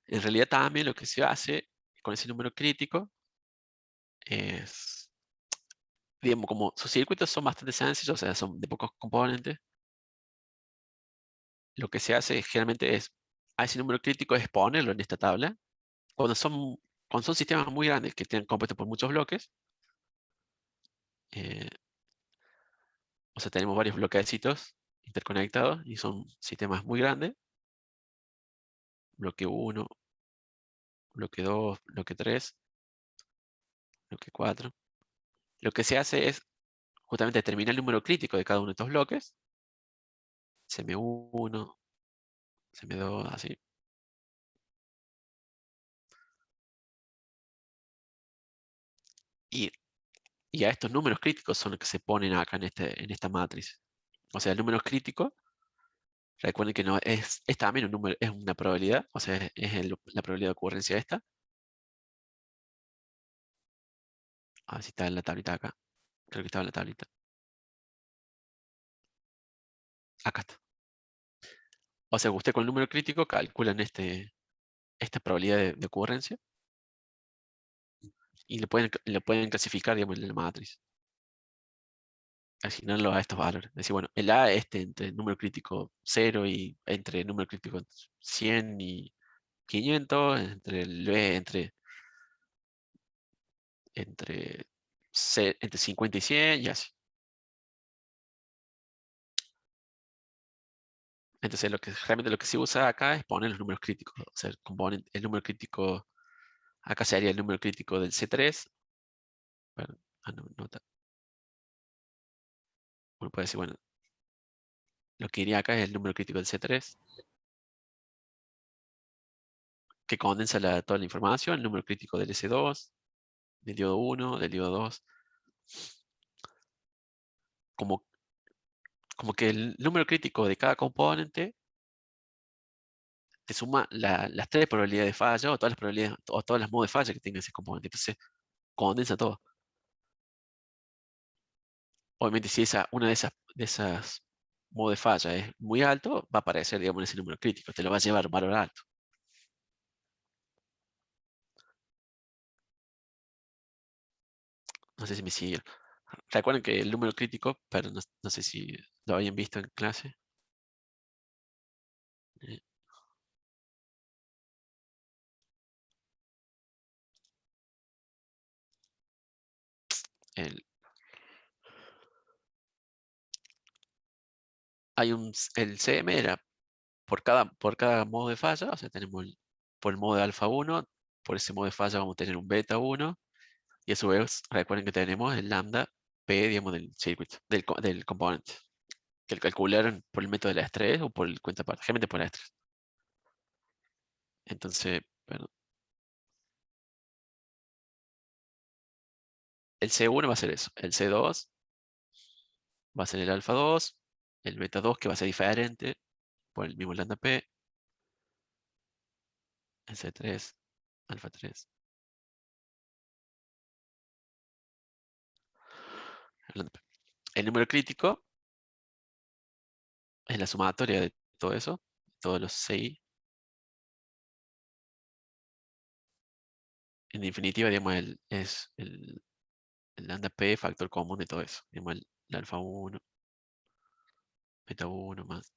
En realidad también lo que se hace con ese número crítico es, digamos, como sus circuitos son bastante sencillos, o sea, son de pocos componentes, lo que se hace generalmente es, a ese número crítico es ponerlo en esta tabla. Cuando son sistemas muy grandes que tienen compuestos por muchos bloques, eh, o sea, tenemos varios bloquecitos interconectados y son sistemas muy grandes. Bloque 1, bloque 2, bloque 3, bloque 4. Lo que se hace es justamente determinar el número crítico de cada uno de estos bloques. CM1, CM2, así. Y a estos números críticos son los que se ponen acá en esta matriz. O sea, el número crítico, recuerden que no es también un número, es una probabilidad, o sea, la probabilidad de ocurrencia esta. A ver si está en la tablita acá. Creo que estaba en la tablita. Acá está. O sea, usted con el número crítico calculan esta probabilidad de ocurrencia y le pueden clasificar, digamos, en la matriz. Asignarlo a estos valores. Es decir, bueno, el A entre el número crítico 0 y entre el número crítico 100 y 500, entre el B entre 50 y 100 y así. Entonces, realmente lo que se usa acá es poner los números críticos. O sea, el número crítico, acá sería el número crítico del C3. Bueno, nota. Uno puede decir, bueno, lo que iría acá es el número crítico del C3, que condensa toda la información, el número crítico del S2, del diodo 1, del diodo 2. Como que el número crítico de cada componente te suma las tres probabilidades de falla o todas las probabilidades o todas las modos de falla que tenga ese componente. Entonces, condensa todo. Obviamente, si una de esas modos de falla es muy alto, va a aparecer, digamos, en ese número crítico. Te lo va a llevar a un valor alto. No sé si me siguen. Recuerden que el número crítico, pero no sé si lo habían visto en clase. el CM era por cada modo de falla, o sea, tenemos por el modo de alfa 1, por ese modo de falla vamos a tener un beta 1, y a su vez, recuerden que tenemos el lambda P, digamos, del circuit, del componente, que lo calcularon por el método de la estrés o por el cuenta aparte, generalmente por la estrés. Entonces, perdón. El C1 va a ser eso, el C2 va a ser el alfa 2, el beta 2 que va a ser diferente por el mismo lambda P, el C3, alfa 3. El número crítico es la sumatoria de todo eso, todos los CI. En definitiva, digamos, es el lambda P factor común de todo eso. Digamos, el alfa 1, beta 1 más.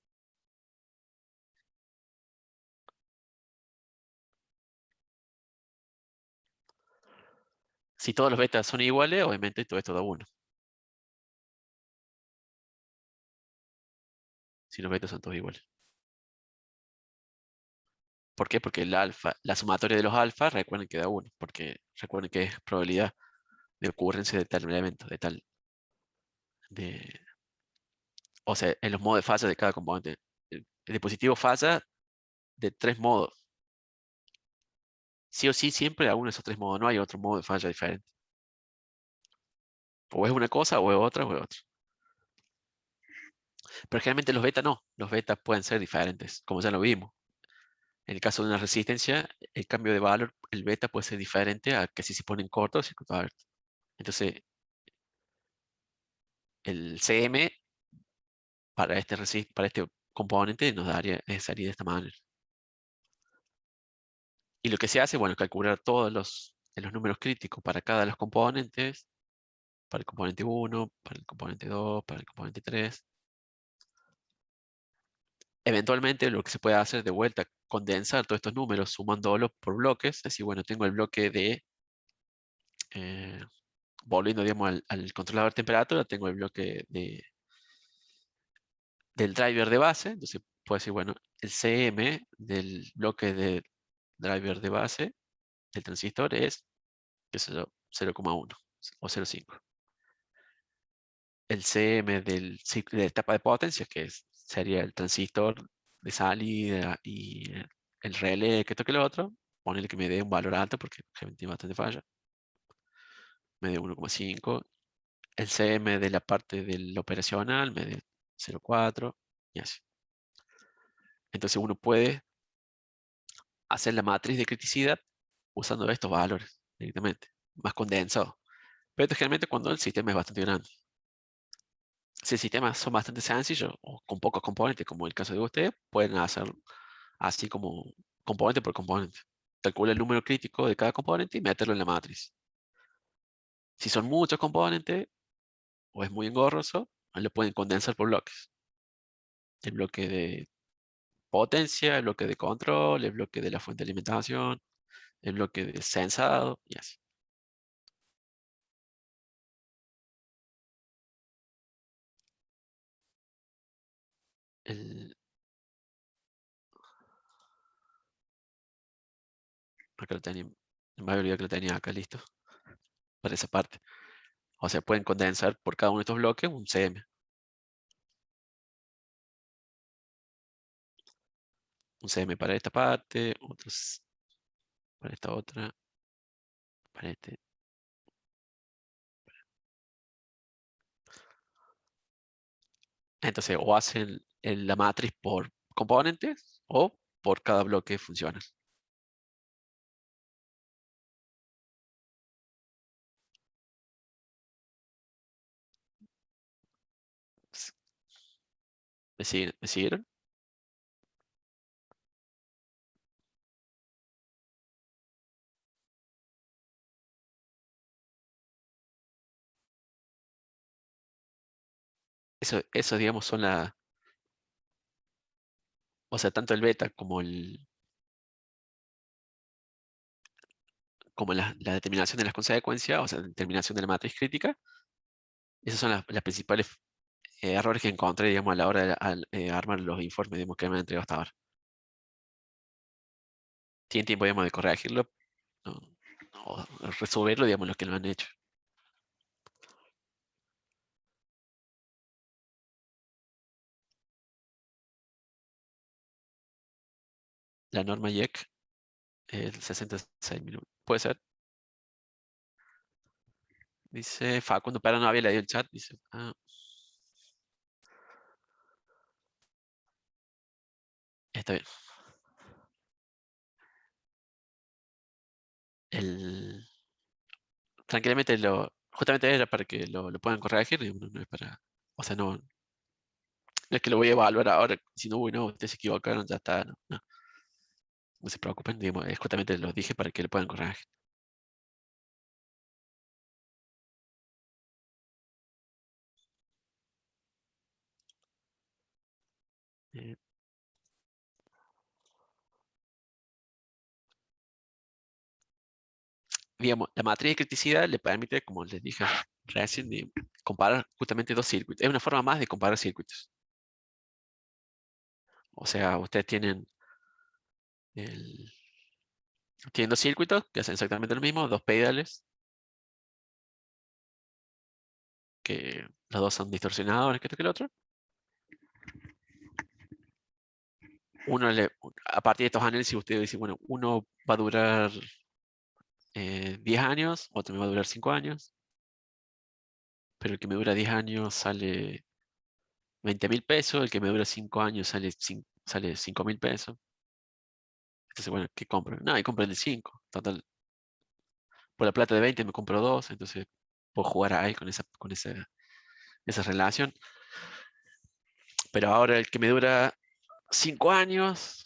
Si todos los betas son iguales, obviamente todo esto da 1. Si los betas son todos iguales. ¿Por qué? Porque el alfa, la sumatoria de los alfas, recuerden que da 1. Porque recuerden que es probabilidad de ocurrencia de tal elemento, o sea, en los modos de falla de cada componente. El dispositivo falla de 3 modos. Sí o sí, siempre alguno de esos 3 modos, no hay otro modo de falla diferente. O es una cosa, o es otra, o es otra. Pero generalmente los betas no. Los betas pueden ser diferentes, como ya lo vimos. En el caso de una resistencia, el cambio de valor, el beta puede ser diferente a que si se pone en corto o circuito abierto. Entonces, el CM para este componente nos sería de esta manera. Y lo que se hace, bueno, es calcular todos los números críticos para cada de los componentes, para el componente 1, para el componente 2, para el componente 3. Eventualmente lo que se puede hacer de vuelta, condensar todos estos números sumándolos por bloques. Es decir, bueno, tengo el bloque de, volviendo digamos, al controlador de temperatura, tengo el bloque del driver de base. Entonces puedo decir, bueno, el CM del bloque de driver de base del transistor es, qué sé yo, 0,1 o 0,5. El CM de la etapa de potencia, sería el transistor de salida y el relé, que toque lo otro, ponerle que me dé un valor alto porque tiene bastante falla. Me dé 1,5. El CM de la parte del operacional me dé 0,4 y así. Entonces uno puede hacer la matriz de criticidad usando estos valores directamente, más condensado. Pero esto generalmente cuando el sistema es bastante grande. Si el sistema son bastante sencillos o con pocos componentes, como el caso de ustedes, pueden hacer así como componente por componente. Calcula el número crítico de cada componente y meterlo en la matriz. Si son muchos componentes o es muy engorroso, lo pueden condensar por bloques. El bloque de potencia, el bloque de control, el bloque de la fuente de alimentación, el bloque de sensado y así. Acá lo tenía, me había olvidado que lo tenía acá listo para esa parte. O sea, pueden condensar por cada uno de estos bloques un CM. Un CM para esta parte, otros para esta otra, para este. Entonces, o hacen la matriz por componentes o por cada bloque funcional. ¿Me siguieron? Eso digamos, son o sea, tanto el beta como como la determinación de las consecuencias, o sea, la determinación de la matriz crítica. Esos son las principales errores que encontré, digamos, a la hora de armar los informes, digamos, que me han entregado hasta ahora. Tienen tiempo, digamos, de corregirlo, o resolverlo, digamos, los que lo han hecho. La norma IEC, el 66 minutos. ¿Puede ser? Dice Facundo, pero no había leído el chat. Dice, está bien. Tranquilamente, justamente era para que lo puedan corregir. Y no es para, o sea, no es que lo voy a evaluar ahora. Si no, uy, no, ustedes se equivocaron, ya está. No se preocupen, digamos, justamente lo dije para que lo puedan corregir. Digamos, la matriz de criticidad le permite, como les dije recién, comparar justamente dos circuitos. Es una forma más de comparar circuitos. O sea, ustedes tienen dos circuitos que hacen exactamente lo mismo, dos pedales, que los dos son distorsionadores, que esto que el otro. A partir de estos análisis, ustedes dicen, bueno, uno va a durar 10 años, otro me va a durar 5 años, pero el que me dura 10 años sale 20.000 pesos, el que me dura 5 años sale 5.000 pesos. Entonces, bueno, ¿qué compro? No, y compro el de 5. Total, por la plata de 20 me compro 2, entonces puedo jugar ahí con esa relación. Pero ahora el que me dura 5 años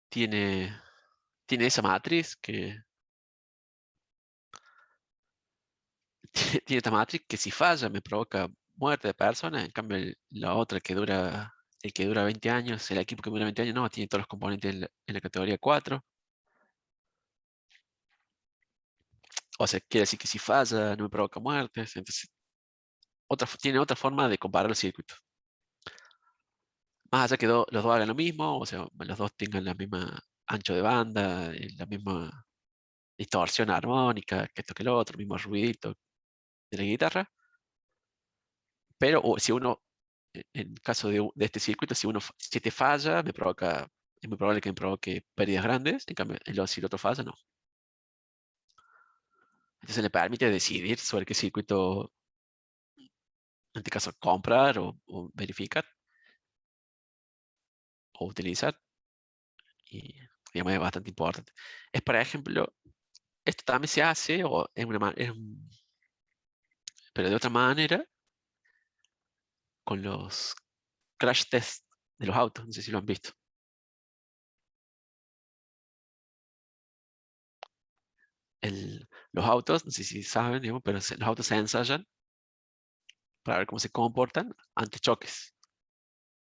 tiene esa matriz que tiene esta matriz que si falla me provoca muerte de personas. En cambio, la otra el que dura 20 años, el equipo que dura 20 años, no, tiene todos los componentes en la categoría 4. O sea, quiere decir que si falla no me provoca muertes. Entonces, tiene otra forma de comparar los circuitos. Más allá que los dos hagan lo mismo, o sea, los dos tengan la misma ancho de banda, la misma distorsión armónica, que esto que lo otro, el mismo ruidito de la guitarra. Pero si uno, en el caso de este circuito, si te falla, es muy probable que me provoque pérdidas grandes. En cambio, si el otro falla, no. Entonces le permite decidir sobre qué circuito, en este caso, comprar o verificar o utilizar. Y digamos, es bastante importante. Es, por ejemplo, esto también se hace, pero de otra manera, con los crash tests de los autos. No sé si lo han visto. Los autos, no sé si saben, digamos, pero los autos se ensayan para ver cómo se comportan ante choques.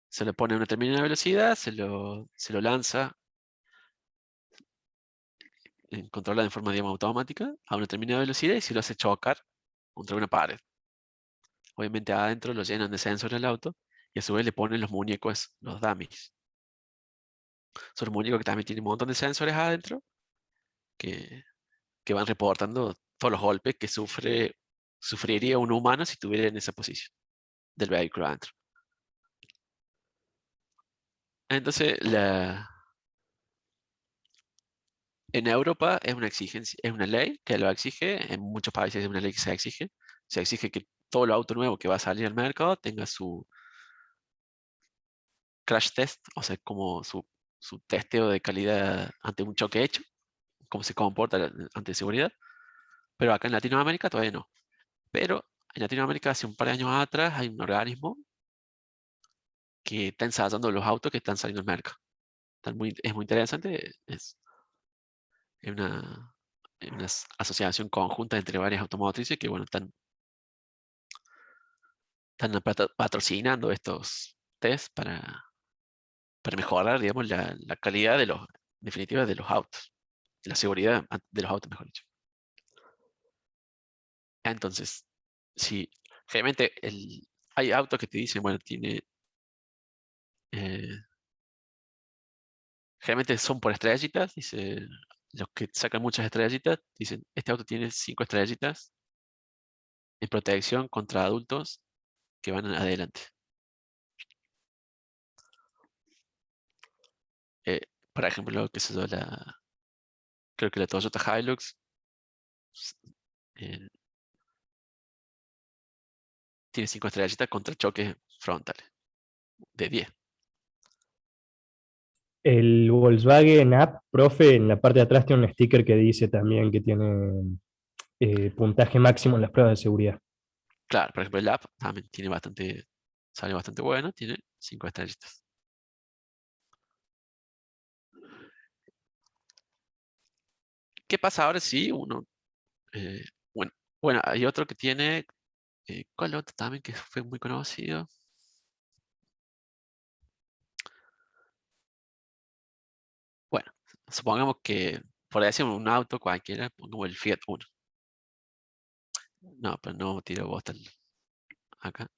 Se le pone a una determinada velocidad, se lo lanza controlada en forma, digamos, automática a una determinada velocidad y se lo hace chocar contra una pared. Obviamente adentro lo llenan de sensores el auto y a su vez le ponen los muñecos, los dummies. Son muñecos que también tienen un montón de sensores adentro que van reportando todos los golpes que sufriría un humano si estuviera en esa posición del vehículo adentro. Entonces, en Europa es una exigencia, es una ley que lo exige, en muchos países es una ley que se exige. Se exige que todo el auto nuevo que va a salir al mercado tenga su crash test, o sea, como su testeo de calidad ante un choque hecho, cómo se comporta ante seguridad. Pero acá en Latinoamérica todavía no. Pero en Latinoamérica hace un par de años atrás hay un organismo que está ensayando los autos que están saliendo al mercado. Es muy interesante. Es una asociación conjunta entre varias automotrices que, bueno, están patrocinando estos test para mejorar, digamos, la calidad definitiva de los autos. la seguridad de los autos, mejor dicho. Entonces, si realmente hay autos que te dicen, bueno, tiene... realmente son por estrellitas, dice, los que sacan muchas estrellitas, dicen, este auto tiene 5 estrellitas en protección contra adultos que van adelante. Por ejemplo, qué sé yo, creo que la Toyota Hilux tiene 5 estrellitas contra choques frontales de 10. El Volkswagen App, profe, en la parte de atrás tiene un sticker que dice también que tiene puntaje máximo en las pruebas de seguridad. Claro, por ejemplo, el app también tiene sale bastante bueno, tiene 5 estrellitas. ¿Qué pasa ahora si uno... bueno, hay otro que tiene... ¿cuál otro también que fue muy conocido? Bueno, supongamos que, por decir un auto cualquiera, pongamos el Fiat Uno. No, pero no tiro bosta acá.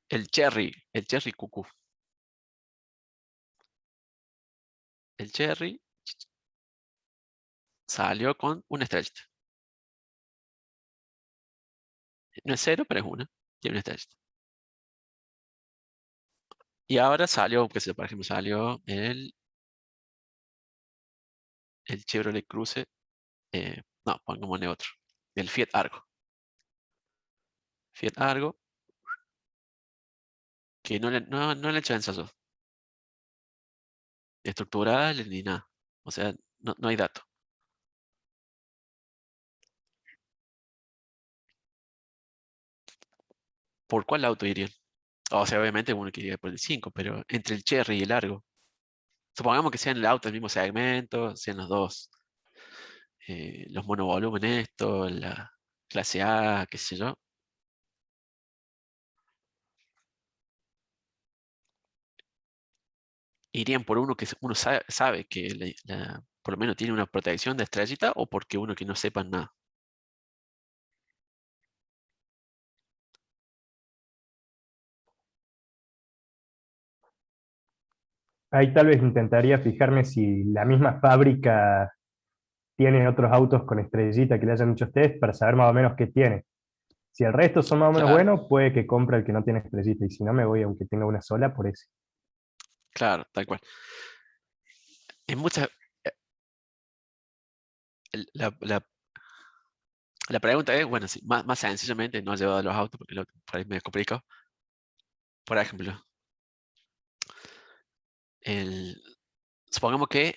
El Cherry Cucú. El Cherry salió con una estrellita. No es 0, pero es 1. Tiene una estrellita. Y ahora salió, por ejemplo, salió el Chevrolet Cruze. No, pongámosle otro. El Fiat Argo. Fiat Argo. Que no le he hecho ensayos estructurales ni nada. O sea, no hay dato. ¿Por cuál auto irían? O sea, obviamente uno iría por el 5, pero entre el Cherry y el Argo. Supongamos que sean el auto del mismo segmento, sean los dos. Los monovolumen esto, la clase A, qué sé yo. ¿Irían por uno que uno sabe que por lo menos tiene una protección de estrellita o porque uno que no sepa nada? Ahí tal vez intentaría fijarme si la misma fábrica tiene otros autos con estrellita que le hayan hecho test para saber más o menos qué tiene. Si el resto son más o menos Claro. buenos, puede que compre el que no tiene estrellita, y si no me voy, aunque tenga una sola, por ese. Claro, tal cual. En muchas... La pregunta es, bueno, más sencillamente, no ha llevado a los autos porque por ahí es medio complicado. Por ejemplo, supongamos que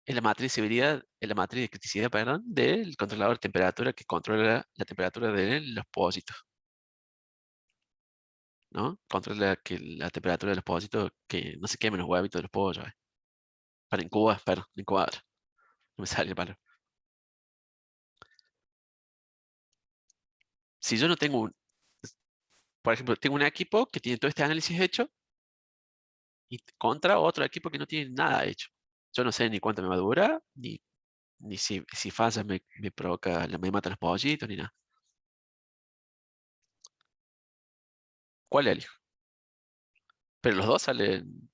en la matriz de seguridad, en la matriz de criticidad, perdón, del controlador de temperatura que controla la temperatura de los pocillos. ¿No? Controla que la temperatura de los pocillos, que no se quemen los huevitos de los pollos. Para incubar, perdón, incubadora. No me sale el valor. Si yo no tengo por ejemplo, tengo un equipo que tiene todo este análisis hecho y contra otro equipo que no tiene nada hecho. Yo no sé ni cuánto me va a durar, ni si falla me provoca, me mata los pollitos, ni nada. ¿Cuál elijo? Pero los dos salen,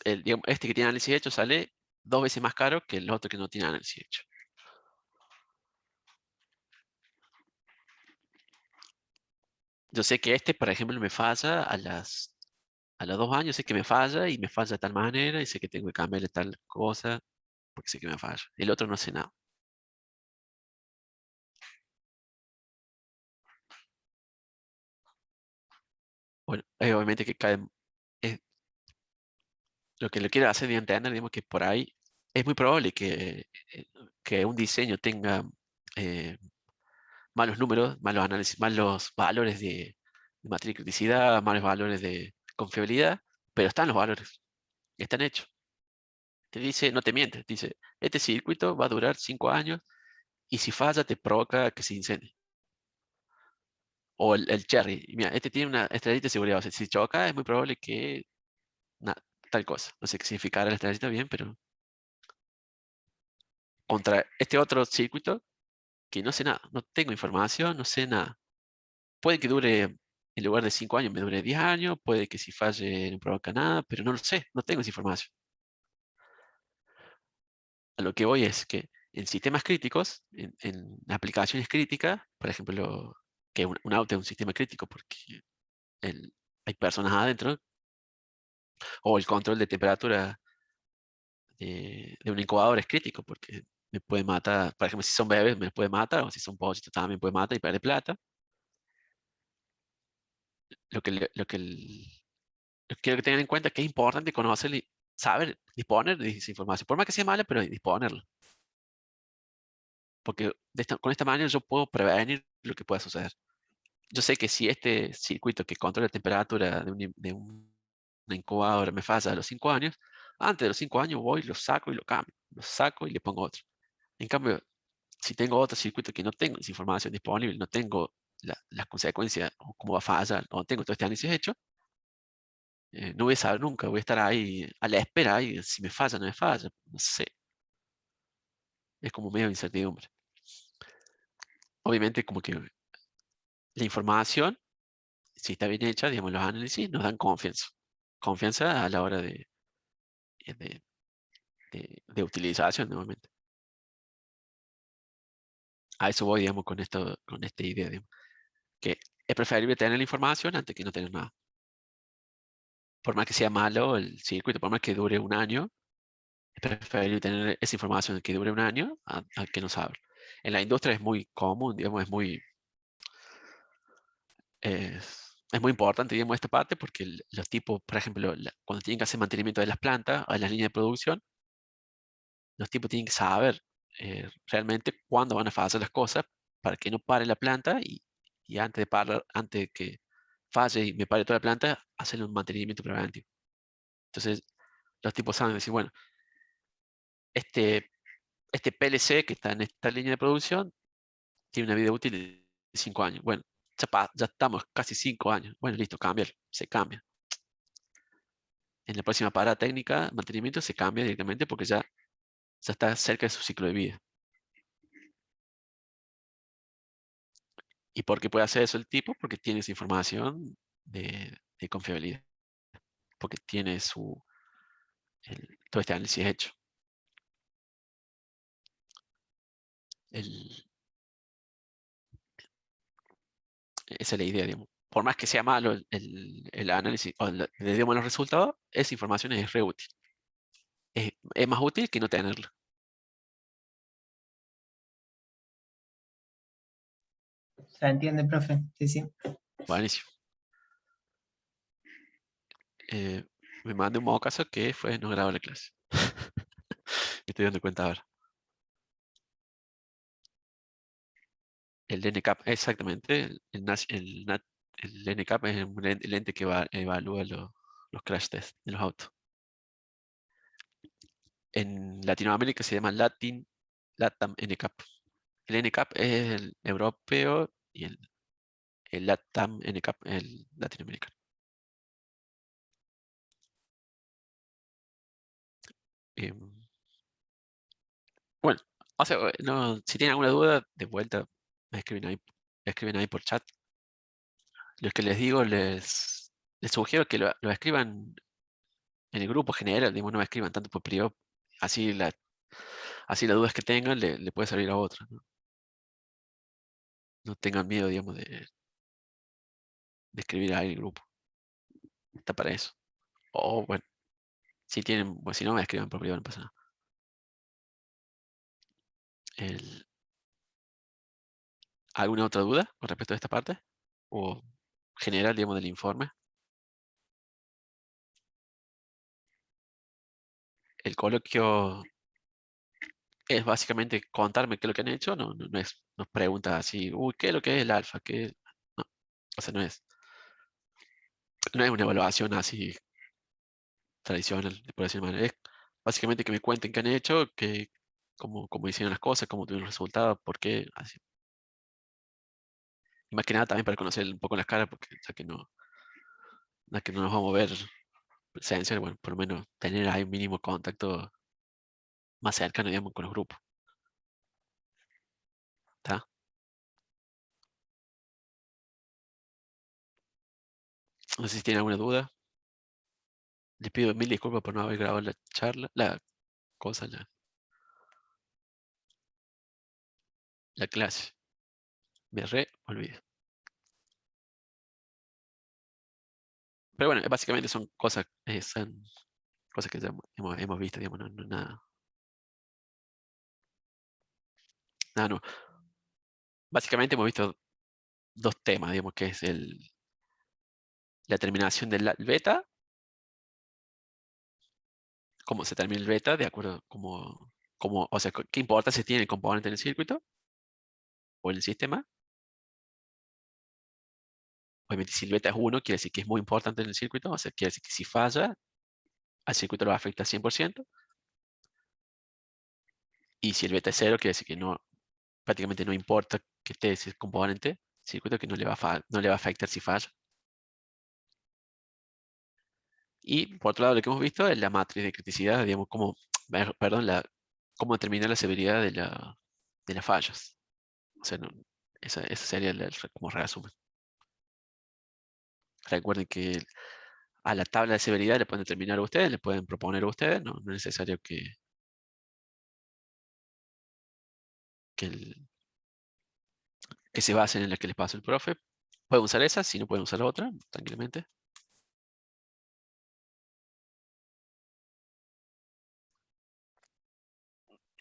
digamos, este que tiene análisis hecho sale 2 veces más caro que el otro que no tiene análisis hecho. Yo sé que este, por ejemplo, me falla a los 2 años, sé que me falla y me falla de tal manera y sé que tengo que cambiarle tal cosa porque sé que me falla. El otro no sé nada. Bueno, obviamente que lo que le quiero hacer de entender, digamos que por ahí es muy probable que un diseño tenga malos números, malos análisis, malos valores de matriz de criticidad, malos valores de confiabilidad, pero están los valores, están hechos. Te dice, no te mientes, dice, este circuito va a durar 5 años y si falla te provoca que se incendie. O el cherry. Y mira, este tiene una estrellita de seguridad. O sea, si choca, es muy probable que tal cosa. No sé qué significará la estrellita bien, pero contra este otro circuito que no sé nada. No tengo información, no sé nada. Puede que dure, en lugar de 5 años, me dure 10 años. Puede que si falle no provoca nada, pero no lo sé. No tengo esa información. A lo que voy es que en sistemas críticos, en aplicaciones críticas, por ejemplo, que un auto es un sistema crítico porque hay personas adentro, o el control de temperatura de un incubador es crítico porque me puede matar, por ejemplo, si son bebés me puede matar, o si son pollitos también me puede matar y perder plata. Lo que quiero que tengan en cuenta es que es importante conocer y saber disponer de esa información, por más que sea mala, pero disponerla. Porque con esta manera yo puedo prevenir lo que pueda suceder. Yo sé que si este circuito que controla la temperatura de una incubadora me falla a los 5 años, antes de los 5 años voy, lo saco y lo cambio. Lo saco y le pongo otro. En cambio, si tengo otro circuito que no tengo esa información disponible, no tengo las consecuencias o cómo va a fallar, o no tengo todo este análisis hecho, no voy a saber nunca, voy a estar ahí a la espera, y si me falla, no me falla, no sé. Es como medio de incertidumbre. Obviamente, como que la información, si está bien hecha, digamos, los análisis nos dan confianza. Confianza a la hora de, de utilización, nuevamente. A eso voy, digamos, con esta idea, digamos, que es preferible tener la información antes que no tener nada. Por más que sea malo el circuito, por más que dure un año, es preferible tener esa información que dure un año a que no saber. En la industria es muy común, digamos, es muy importante, digamos, esta parte porque los tipos, por ejemplo, cuando tienen que hacer mantenimiento de las plantas o de las líneas de producción, los tipos tienen que saber realmente cuándo van a fallar las cosas para que no pare la planta y antes de parar, antes de que falle y me pare toda la planta, hacerle un mantenimiento preventivo. Entonces, los tipos saben decir, bueno, este PLC que está en esta línea de producción tiene una vida útil de 5 años. Bueno, ya estamos casi 5 años. Bueno, listo, cámbialo, se cambia. En la próxima parada técnica, mantenimiento, se cambia directamente porque ya está cerca de su ciclo de vida. ¿Y por qué puede hacer eso el tipo? Porque tiene esa información de confiabilidad. Porque tiene todo este análisis hecho. Esa es la idea, digamos. Por más que sea malo el análisis, o le demos los resultados, esa información es re útil. Es más útil que no tenerla. Se entiende, profe. Sí, sí. Buenísimo. Me mandé un modo caso que fue no grabó la clase. Me estoy dando cuenta ahora. El NCAP, exactamente. El NCAP es el ente que evalúa los crash tests de los autos. En Latinoamérica se llama LATAM NCAP. El NCAP es el europeo y el LATAM NCAP es el latinoamericano. Bueno, o sea, si tienen alguna duda, de vuelta me escriben ahí por chat. Lo que les digo, les sugiero que lo escriban en el grupo general, digamos, no me escriban tanto por privado, así las dudas que tengan le puede servir a otros, ¿no? No tengan miedo, digamos, de escribir ahí en el grupo. Está para eso. O bueno, si no me escriban por privado, no pasa nada. ¿Alguna otra duda con respecto a esta parte? O general, digamos, del informe. El coloquio es básicamente contarme qué es lo que han hecho, no es nos pregunta así, uy, ¿qué es lo que es el alfa? No, o sea, no es una evaluación así tradicional, por decir manera. Es básicamente que me cuenten qué han hecho, cómo hicieron las cosas, cómo tuvieron los resultados, por qué, así. Y más que nada también para conocer un poco las caras, porque ya que no nos vamos a ver presencial, bueno, por lo menos tener ahí un mínimo contacto más cercano, digamos, con los grupos. ¿Está? No sé si tienen alguna duda. Les pido mil disculpas por no haber grabado la charla, la clase. Me olvidé. Pero bueno, básicamente son cosas que ya hemos visto, digamos, no nada. Nada, no. Básicamente hemos visto dos temas, digamos, que es la terminación del beta, cómo se termina el beta, de acuerdo, o sea, qué importancia tiene el componente en el circuito o en el sistema. Obviamente, si el beta es 1, quiere decir que es muy importante en el circuito, o sea, quiere decir que si falla, al circuito lo afecta 100%. Y si el beta es 0, quiere decir que prácticamente no importa que esté ese componente, el circuito que no le va a afectar si falla. Y por otro lado, lo que hemos visto es la matriz de criticidad, digamos, cómo determinar la severidad de las fallas. O sea, esa sería como resumen. Recuerden que a la tabla de severidad le pueden determinar ustedes, le pueden proponer a ustedes, no es necesario que se basen en la que les pasó el profe. Pueden usar esa, si no pueden usar la otra, tranquilamente.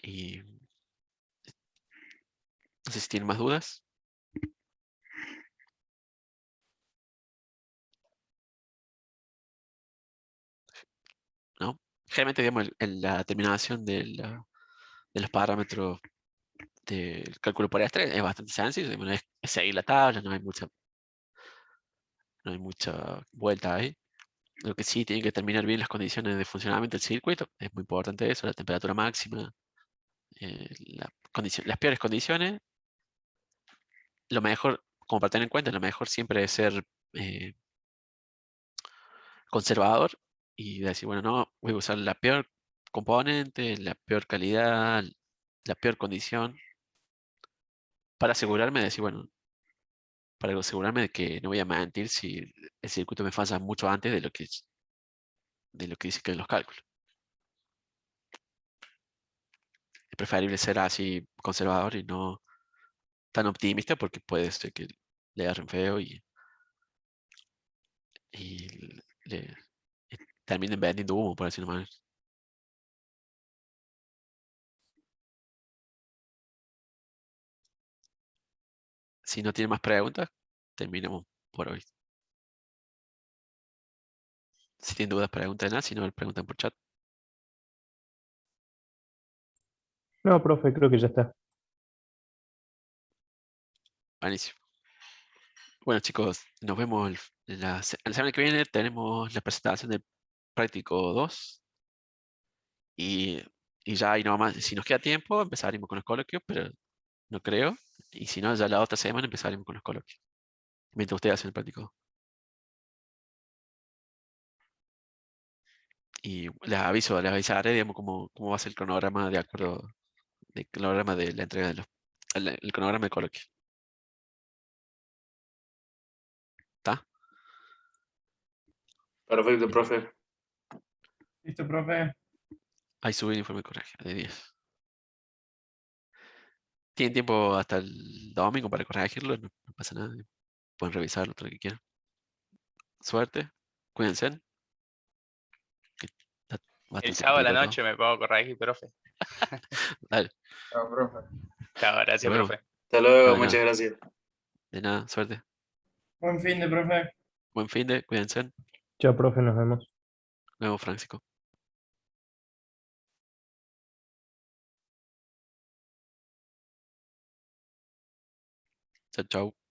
Y no sé si tienen más dudas. ¿No? Generalmente, digamos, la determinación de los parámetros del cálculo por estrés es bastante sencillo. Digamos, es seguir la tabla, no hay mucha vuelta ahí. Lo que sí, tienen que determinar bien las condiciones de funcionamiento del circuito. Es muy importante eso, la temperatura máxima, las peores condiciones. Lo mejor, como para tener en cuenta, lo mejor siempre es ser conservador y decir, bueno, no, voy a usar la peor componente, la peor calidad, la peor condición, para asegurarme de decir, bueno, para asegurarme de que no voy a mentir si el circuito me falla mucho antes de lo que dice que en los cálculos. Es preferible ser así conservador y no tan optimista, porque puede ser que le agarren feo y le terminen vendiendo humo, por decirlo mal. Si no tienen más preguntas, terminamos por hoy. Si tienen dudas, pregunten, si no, preguntan por chat. No, profe, creo que ya está. Buenísimo. Bueno, chicos, nos vemos la semana que viene. Tenemos la presentación del práctico 2. Y ya ahí nomás, si nos queda tiempo, empezaremos con los coloquios, pero no creo. Y si no, ya la otra semana empezaremos con los coloquios. Mientras ustedes hacen el práctico. Y les avisaré, digamos, cómo va a ser el cronograma de acuerdo, el cronograma de la entrega el cronograma de coloquio. ¿Está? Perfecto, profe. Listo, profe. Ahí subí el informe de colegio de 10. Tienen tiempo hasta el domingo para corregirlo, no pasa nada. Pueden revisarlo todo lo que quieran. Suerte, cuídense. Está El bastante sábado a la complicado todo. noche me pongo a corregir, profe. Dale, Chao, profe. Chao, nos gracias, vemos. profe. Hasta luego, No, de muchas nada, gracias. de nada, suerte. Buen fin de, profe. Buen fin de, cuídense. Nos Chao, profe, nos vemos. vemos, Francisco. Chao, chao.